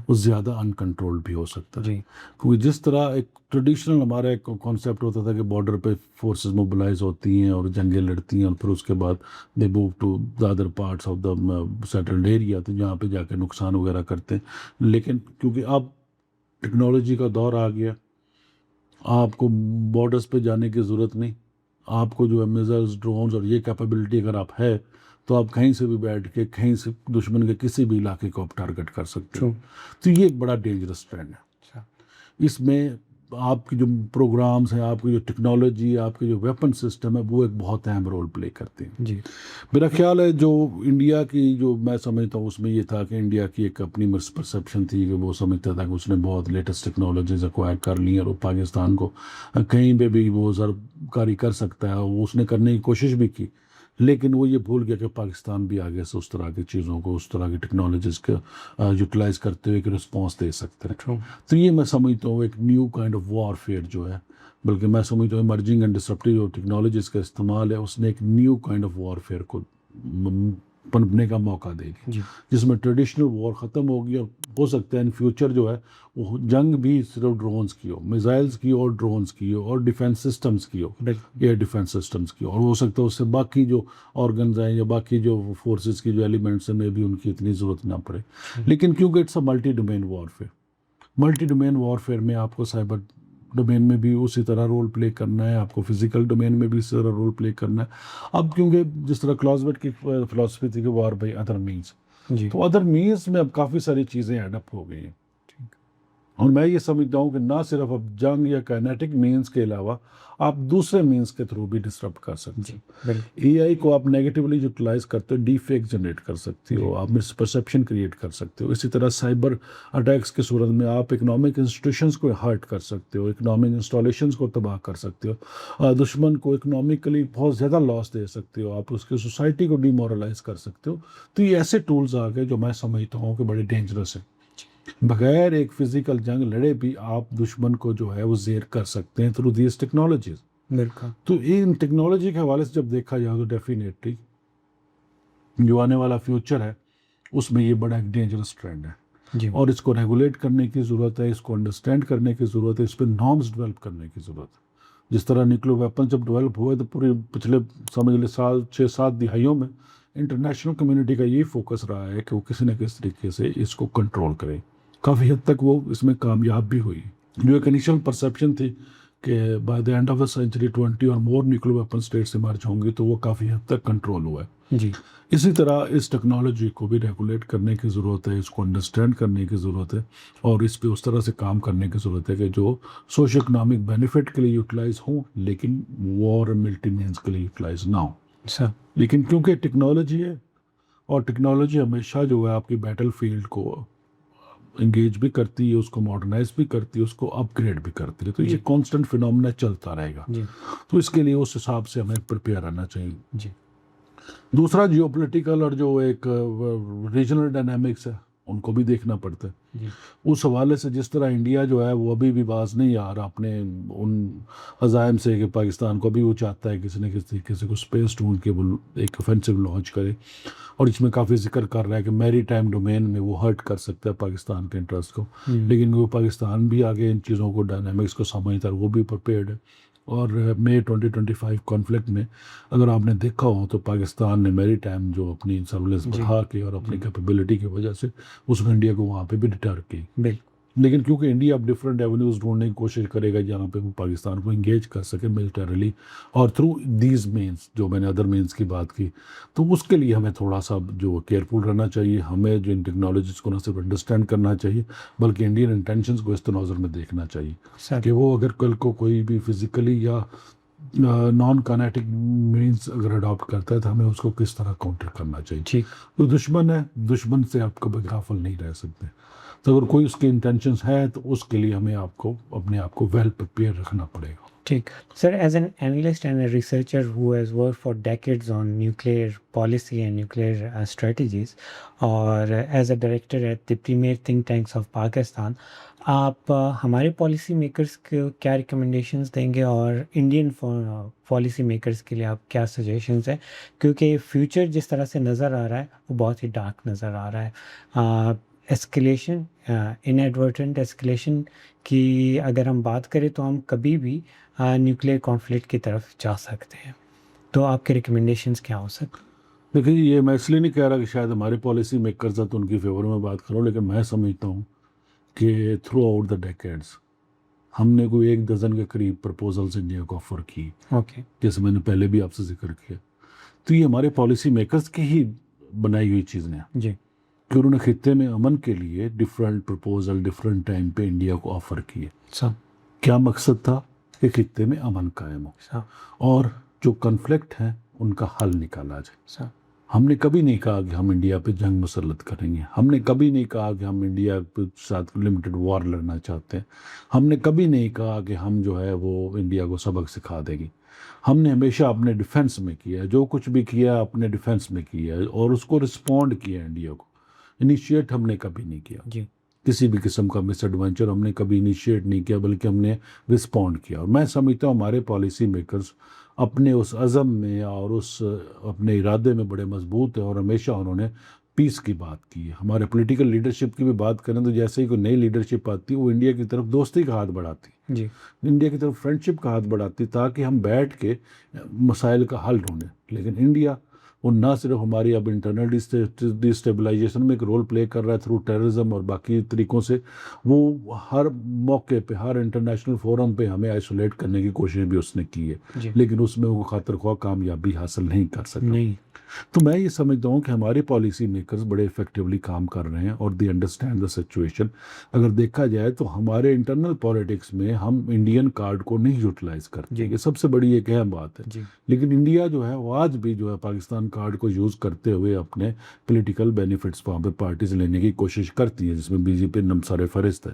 وہ زیادہ ان کنٹرول بھی ہو سکتا ہے. جی کیونکہ جس طرح ایک ٹریڈیشنل ہمارا ایک کانسیپٹ ہوتا تھا کہ بارڈر پہ فورسز موبلائز ہوتی ہیں اور جنگیں لڑتی ہیں اور پھر اس کے بعد they move to the other parts of the settled area, تو جہاں پہ جا کے نقصان وغیرہ کرتے ہیں. لیکن کیونکہ اب ٹیکنالوجی کا دور آ گیا، آپ کو بارڈرز پہ جانے کی ضرورت نہیں. آپ کو جو ہے میزائلز، ڈرونز اور یہ کیپیبلٹی اگر آپ ہے تو آپ کہیں سے بھی بیٹھ کے کہیں سے دشمن کے کسی بھی علاقے کو آپ ٹارگٹ کر سکتے ہیں. تو یہ ایک بڑا ڈینجرس ٹرینڈ ہے. اس میں آپ کی جو پروگرامز ہیں، آپ کی جو ٹیکنالوجی، آپ کے جو ویپن سسٹم ہے وہ ایک بہت اہم رول پلے کرتے ہیں. جی میرا خیال ہے جو انڈیا کی جو میں سمجھتا ہوں اس میں یہ تھا کہ انڈیا کی ایک اپنی پرسیپشن تھی کہ وہ سمجھتا تھا کہ اس نے بہت لیٹسٹ ٹیکنالوجیز ایکوائر کر لی اور وہ پاکستان کو کہیں پہ بھی وہ ضرب کاری کر سکتا ہے. وہ اس نے کرنے کی کوشش بھی کی، لیکن وہ یہ بھول گیا کہ پاکستان بھی آگے سے اس طرح کی چیزوں کو، اس طرح کی ٹیکنالوجیز کو یوٹیلائز کرتے ہوئے ایک رسپانس دے سکتے ہیں. تو یہ میں سمجھتا ہوں ایک نیو کائنڈ آف وارفیئر جو ہے، بلکہ میں سمجھتا ہوں ایمرجنگ اینڈ ڈسرپٹیو جو ٹیکنالوجیز کا استعمال ہے اس نے ایک نیو کائنڈ آف وارفیئر کو پنپنے کا موقع دے گی، جس میں ٹریڈیشنل وار ختم ہوگی اور ہو سکتا ہے ان فیوچر جو ہے وہ جنگ بھی صرف ڈرونز کی ہو، میزائلز کی ہو اور ڈرونز کی ہو اور ڈیفینس سسٹمز کی ہو، ایئر ڈیفینس سسٹمز کی ہو، اور ہو سکتا ہے اس سے باقی جو آرگنز ہیں یا باقی جو فورسز کی جو ایلیمنٹس ہیں میں بھی ان کی اتنی ضرورت نہ پڑے. لیکن کیونکہ it's a multi domain warfare میں آپ کو سائبر ڈومین میں بھی اسی طرح رول پلے کرنا ہے، آپ کو فزیکل ڈومین میں بھی اسی طرح رول پلے کرنا ہے. اب کیونکہ جس طرح کلازویٹ کی فلاسفی تھی کہ وار بائی ادر مینس، تو ادر مینس میں اب کافی ساری چیزیں ایڈ اپ ہو گئی ہیں. اور میں یہ سمجھتا ہوں کہ نہ صرف اب جنگ یا کائنیٹک مینس کے علاوہ آپ دوسرے مینس کے تھرو بھی ڈسرپٹ کر سکتے ہیں. اے آئی کو آپ نیگیٹیولی یوٹیلائز کرتے ہو، ڈی فیک جنریٹ کر سکتے ہو، آپ مس پرسیپشن کریٹ کر سکتے ہو. اسی طرح سائبر اٹیکس کی صورت میں آپ اکنامک انسٹیٹیوشنز کو ہرٹ کر سکتے ہو، اکنامک انسٹالیشنز کو تباہ کر سکتے ہو، دشمن کو اکنامکلی بہت زیادہ لاس دے سکتے ہو، آپ اس کی سوسائٹی کو ڈی مورلائز کر سکتے ہو. تو یہ ایسے ٹولز آ گئے جو میں سمجھتا ہوں کہ بڑے ڈینجرس ہیں. بغیر ایک فزیکل جنگ لڑے بھی آپ دشمن کو جو ہے وہ زیر کر سکتے ہیں تھرو دیز ٹیکنالوجیز. تو ان ٹیکنالوجی کے حوالے سے جب دیکھا جائے تو ڈیفینیٹلی جو آنے والا فیوچر ہے اس میں یہ بڑا ایک ڈینجرس ٹرینڈ ہے، اور اس کو ریگولیٹ کرنے کی ضرورت ہے، اس کو انڈرسٹینڈ کرنے کی ضرورت ہے، اس پہ نارمز ڈیولپ کرنے کی ضرورت ہے. جس طرح نیوکلیئر ویپن جب ڈیولپ ہوئے تو پورے پچھلے سمجھ لے 6-7 دہائیوں میں انٹرنیشنل کمیونٹی کا یہی فوکس رہا ہے کہ وہ کسی نہ کسی طریقے سے اس کو کنٹرول کرے. کافی حد تک وہ اس میں کامیاب بھی ہوئی. جو ایک انیشل پرسیپشن تھی کہ by the end of the century 20 اور مور نیوکلیئر ویپن اسٹیٹس ایمرج ہوں گی، تو وہ کافی حد تک کنٹرول ہوا ہے. اسی طرح اس ٹیکنالوجی کو بھی ریگولیٹ کرنے کی ضرورت ہے، اس کو انڈرسٹینڈ کرنے کی ضرورت ہے، اور اس پہ اس طرح سے کام کرنے کی ضرورت ہے کہ جو سوشو اکنامک بینیفٹ کے لیے یوٹیلائز ہوں لیکن وار اور ملٹی مینس کے لیے یوٹیلائز نہ ہوں. لیکن کیونکہ ٹیکنالوجی ہے، اور ٹیکنالوجی ہمیشہ جو ہے آپ کی بیٹل فیلڈ کو انگیج بھی کرتی ہے، اس کو ماڈرنائز بھی کرتی ہے، اس کو اپ گریڈ بھی کرتی ہے. تو یہ کانسٹنٹ فینومینا چلتا رہے گا. تو اس کے لیے اس حساب سے ہمیں پریپیئر رہنا چاہیے. دوسرا جیو پولیٹیکل اور جو ایک ریجنل ڈائنامکس ہے ان کو بھی دیکھنا پڑتا ہے. اس حوالے سے جس طرح انڈیا جو ہے وہ ابھی بھی باز نہیں آ رہا اپنے ان عزائم سے کہ پاکستان کو ابھی وہ چاہتا ہے کسی نہ کسی طریقے سے کوئی اسپیس ڈھونڈ کے وہ ایک offensive لانچ کرے، اور اس میں کافی ذکر کر رہا ہے کہ میری ٹائم ڈومین میں وہ ہرٹ کر سکتا ہے پاکستان کے انٹرسٹ کو. لیکن وہ پاکستان بھی آگے ان چیزوں کو ڈائنامکس کو سمجھتا ہے، وہ بھی پریپیئرڈ ہے. اور مئی 2025 کانفلکٹ میں اگر آپ نے دیکھا ہو تو پاکستان نے میری ٹائم جو اپنی سرویلنس بڑھا کے اور اپنی کیپیبلٹی کی وجہ سے اس میں انڈیا کو وہاں پہ بھی ڈٹر کی. لیکن کیونکہ انڈیا اب ڈفرینٹ ایونیوز ڈھونڈنے کی کوشش کرے گا جہاں پہ وہ پاکستان کو انگیج کر سکے ملٹریلی اور تھرو دیز مینس، جو میں نے ادر مینس کی بات کی، تو اس کے لیے ہمیں تھوڑا سا جو کیئرفل رہنا چاہیے. ہمیں جو ان ٹیکنالوجیز کو نہ صرف انڈرسٹینڈ کرنا چاہیے بلکہ انڈین انٹینشنز کو اس تناظر میں دیکھنا چاہیے سر کہ وہ اگر کل کو کوئی بھی فزیکلی یا نان کانیٹک مینس اگر اڈاپٹ کرتا ہے تو ہمیں اس کو کس طرح کاؤنٹر کرنا چاہیے. ٹھیک. تو دشمن ہے، دشمن سے آپ کبھی غافل نہیں رہ سکتے. تو اگر کوئی اس کے انٹینشنز ہے تو اس کے لیے ہمیں آپ کو اپنے آپ کو ویل پریپیئر رکھنا پڑے گا. ٹھیک. Sir, as an analyst and a researcher who has worked for decades on nuclear policy and nuclear strategies, or as a director at the premier think tanks of Pakistan, آپ ہمارے پالیسی میکرز کو کیا ریکمنڈیشنز دیں گے اور انڈین پالیسی میکرز کے لیے آپ کیا سجیشنز ہیں؟ کیونکہ فیوچر جس طرح سے نظر آ رہا ہے وہ بہت ہی ڈارک نظر آ رہا ہے. ایسکلیشن، انیڈورٹنٹ ایسکلیشن کی اگر ہم بات کریں تو ہم کبھی بھی نیوکلیئر کانفلکٹ کی طرف جا سکتے ہیں. تو آپ کے ریکمنڈیشنز کیا ہو سکتے؟ دیکھیے، یہ میں اس لیے نہیں کہہ رہا کہ شاید ہمارے پالیسی میکرز ہیں تو ان کی فیور میں بات کروں، لیکن میں سمجھتا ہوں کہ تھرو آؤٹ دا ڈیکیڈس ہم نے کوئی 1 ڈزن کے قریب پرپوزلز انڈیا کو آفر کی. اوکے. جیسے میں نے پہلے بھی آپ سے ذکر کیا، تو یہ ہمارے پالیسی میکرز کی ہی بنائی ہوئی چیزیں ہیں جی. کہ انہوں نے خطے میں امن کے لیے ڈفرینٹ پرپوزل ڈفرینٹ ٹائم پہ انڈیا کو آفر کیے. کیا مقصد تھا؟ کہ خطے میں امن قائم ہو اور جو کنفلکٹ ہیں ان کا حل نکالا جائے. ہم نے کبھی نہیں کہا کہ ہم انڈیا پہ جنگ مسلط کریں گے. ہم نے کبھی نہیں کہا کہ ہم انڈیا کے ساتھ لمیٹڈ وار لڑنا چاہتے ہیں. ہم نے کبھی نہیں کہا کہ ہم جو ہے وہ انڈیا کو سبق سکھا دیں گے. ہم نے ہمیشہ اپنے ڈیفنس میں کیا، جو کچھ بھی کیا اپنے ڈیفنس میں کیا اور اس کو رسپونڈ کیا. انڈیا کو انیشیٹ ہم نے کبھی نہیں کیا. جی. کسی بھی قسم کا مس ایڈونچر ہم نے کبھی انیشیٹ نہیں کیا بلکہ ہم نے رسپونڈ کیا. اور میں سمجھتا ہوں ہمارے پالیسی میکرز اپنے اس عزم میں اور اس اپنے ارادے میں بڑے مضبوط ہیں اور ہمیشہ انہوں نے پیس کی بات کی ہے. ہمارے پولیٹیکل لیڈرشپ کی بھی بات کریں تو جیسے ہی کوئی نئی لیڈرشپ آتی وہ انڈیا کی طرف دوستی کا ہاتھ بڑھاتی. جی. انڈیا کی طرف فرینڈشپ کا ہاتھ بڑھاتی تاکہ ہم بیٹھ کے مسائل کا حل ڈھونڈیں. لیکن انڈیا وہ نہ صرف ہماری اب انٹرنل ڈیسٹیبلائزیشن میں ایک رول پلے کر رہا ہے تھرو ٹیررزم اور باقی طریقوں سے، وہ ہر موقع پہ ہر انٹرنیشنل فورم پہ ہمیں آئسولیٹ کرنے کی کوشش بھی اس نے کی ہے. لیکن اس میں وہ خاطر خواہ کامیابی حاصل نہیں کر سکا. تو میں یہ سمجھتا ہوں کہ ہمارے پالیسی میکرز بڑے افیکٹولی کام کر رہے ہیں اور دی انڈرسٹینڈ دا سچویشن. اگر دیکھا جائے تو ہمارے انٹرنل پالیٹکس میں ہم انڈین کارڈ کو نہیں یوٹیلائز کرتے. یہ سب سے بڑی ایک اہم بات ہے. لیکن انڈیا جو ہے وہ آج بھی جو ہے پاکستان کارڈ کو یوز کرتے ہوئے اپنے پولیٹیکل بینیفٹس وہاں پہ پارٹیز لینے کی کوشش کرتی ہے جس میں بی جے پی نمسار فہرست ہے.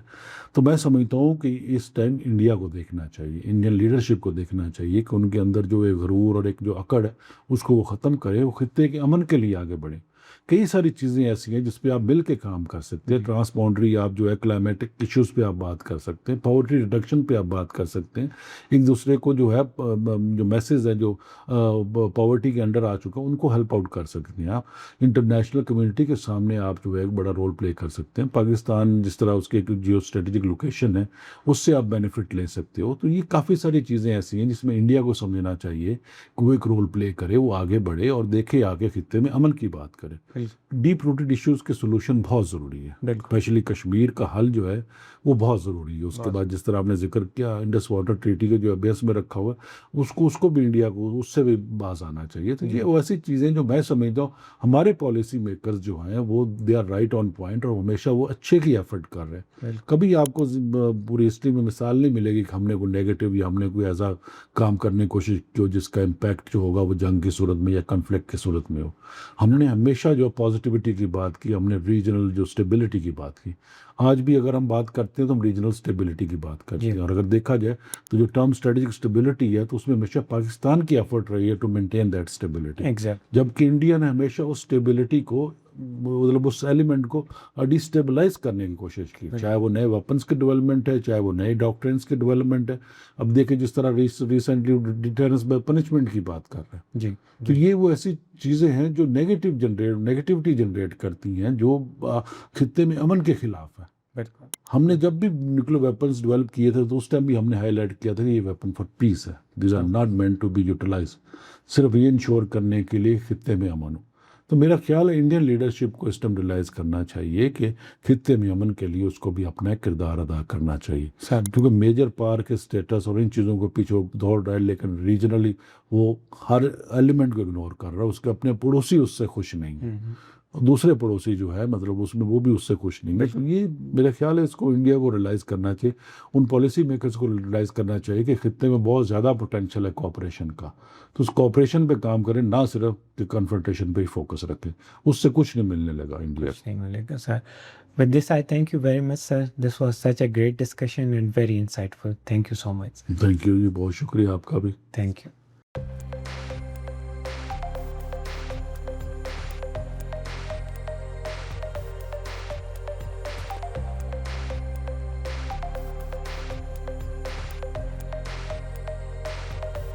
تو میں سمجھتا ہوں کہ اس ٹائم انڈیا کو دیکھنا چاہیے، انڈین لیڈرشپ کو دیکھنا چاہیے کہ ان کے اندر جو ایک غرور اور ایک جو اکڑ ہے اس کو وہ ختم کرے، وہ خطے کے امن کے لیے آگے بڑھیں. کئی ساری چیزیں ایسی ہیں جس پہ آپ مل کے کام کر سکتے ہیں. ٹرانس باؤنڈری آپ جو ہے کلائمیٹک ایشوز پہ آپ بات کر سکتے ہیں، پاورٹی ریڈکشن پہ آپ بات کر سکتے ہیں. ایک دوسرے کو جو ہے جو میسز ہیں جو پاورٹی کے انڈر آ چکا ان کو ہیلپ آؤٹ کر سکتے ہیں. آپ انٹرنیشنل کمیونٹی کے سامنے آپ جو ہے ایک بڑا رول پلے کر سکتے ہیں. پاکستان جس طرح اس کے ایک جیو اسٹریٹجک لوکیشن ہے اس سے آپ بینیفٹ لے سکتے ہو. تو یہ کافی ساری چیزیں ایسی ہیں جس میں انڈیا کو سمجھنا چاہیے کہ وہ ایک رول پلے کرے، وہ آگے بڑھے اور دیکھے آگے خطے میں امن کی بات کرے. ڈیپ روٹڈ ایشوز کے سولوشن بہت ضروری ہے، اسپیشلی کشمیر کا حل جو ہے وہ بہت ضروری ہے. اس کے بعد جس طرح آپ نے ذکر کیا انڈس واٹر ٹریٹی کے جو ابیس میں رکھا ہوا ہے اس کو بھی انڈیا کو اس سے بھی باز آنا چاہیے. تو یہ ایسی چیزیں جو میں سمجھتا ہوں ہمارے پالیسی میکرز جو ہیں وہ they are right on point اور ہمیشہ وہ اچھے کی ایفرٹ کر رہے ہیں. کبھی آپ کو پوری ہسٹری میں مثال نہیں ملے گی کہ ہم نے کوئی نیگیٹو یا ہم نے کوئی ایسا کام کرنے کی کوشش کی جس کا امپیکٹ جو ہوگا وہ جنگ کی صورت میں یا کنفلکٹ کی صورت میں ہو. ہم نے ہمیشہ جو پازیٹیوٹی کی بات کی، ہم نے ریجنل جو اسٹیبلٹی کی بات کی. آج بھی اگر ہم بات کرتے ہیں تو ہم ریجنل اسٹیبلٹی کی بات کرتے ہیں. اور اگر دیکھا جائے تو جو ٹرم اسٹریٹجک اسٹیبلٹی ہے تو اس میں ہمیشہ پاکستان کی ایفرٹ رہی ہے ٹو مینٹین دیٹ اسٹیبلٹی، جبکہ انڈیا نے ہمیشہ اس اسٹیبلٹی کو مطلب اس ایلیمنٹ کو ڈیسٹیبلائز کرنے کی کوشش کی، چاہے وہ نئے ویپنس کی ڈیولپمنٹ ہے، چاہے وہ نئے ڈاکٹرنس کی ڈیولپمنٹ ہے. اب دیکھیں جس طرح ریسنٹلی ڈیٹرنس بائی پنشمنٹ کی بات کر رہے ہیں. تو یہ وہ ایسی چیزیں ہیں جو نیگیٹیوٹی جنریٹ کرتی ہیں جو خطے میں امن کے خلاف ہے. ہم نے جب بھی نیوکلیر ویپنز ڈیولپ کیے تھے تو اس ٹائم بھی ہم نے ہائی لائٹ کیا تھا کہ یہ ویپن فار پیس ہے، these are not meant to be utilise, صرف یہ انشور کرنے کے لیے خطے میں امن ہو. تو میرا خیال ہے انڈین لیڈرشپ کو اسٹیبلائز کرنا چاہیے کہ خطے میں امن کے لیے اس کو بھی اپنا ایک کردار ادا کرنا چاہیے، کیونکہ میجر پاور کے اسٹیٹس اور ان چیزوں کو پیچھے دوڑ رہا ہے، لیکن ریجنلی وہ ہر ایلیمنٹ کو اگنور کر رہا ہے، اس کے اپنے پڑوسی اس سے خوش نہیں ہیں، دوسرے پڑوسی جو ہے مطلب اس میں وہ بھی اس سے خوش نہیں ہے۔ یہ میرا خیال ہے اس کو انڈیا کو ریلائز کرنا چاہیے، ان پالیسی میکرز کو ریلائز کرنا چاہیے کہ خطے میں بہت زیادہ پوٹینشیل ہے کوآپریشن کا، تو اس کوآپریشن پہ کام کریں، نہ صرف کنفرنٹیشن پہ ہی فوکس رکھیں، اس سے کچھ نہیں ملنے لگا انڈیا کو۔ نہیں ملے گا سر. With this, I thank you very much, sir. This was such a great discussion and very insightful. Thank you so much. Thank you جی، بہت شکریہ آپ کا بھی۔ Thank you.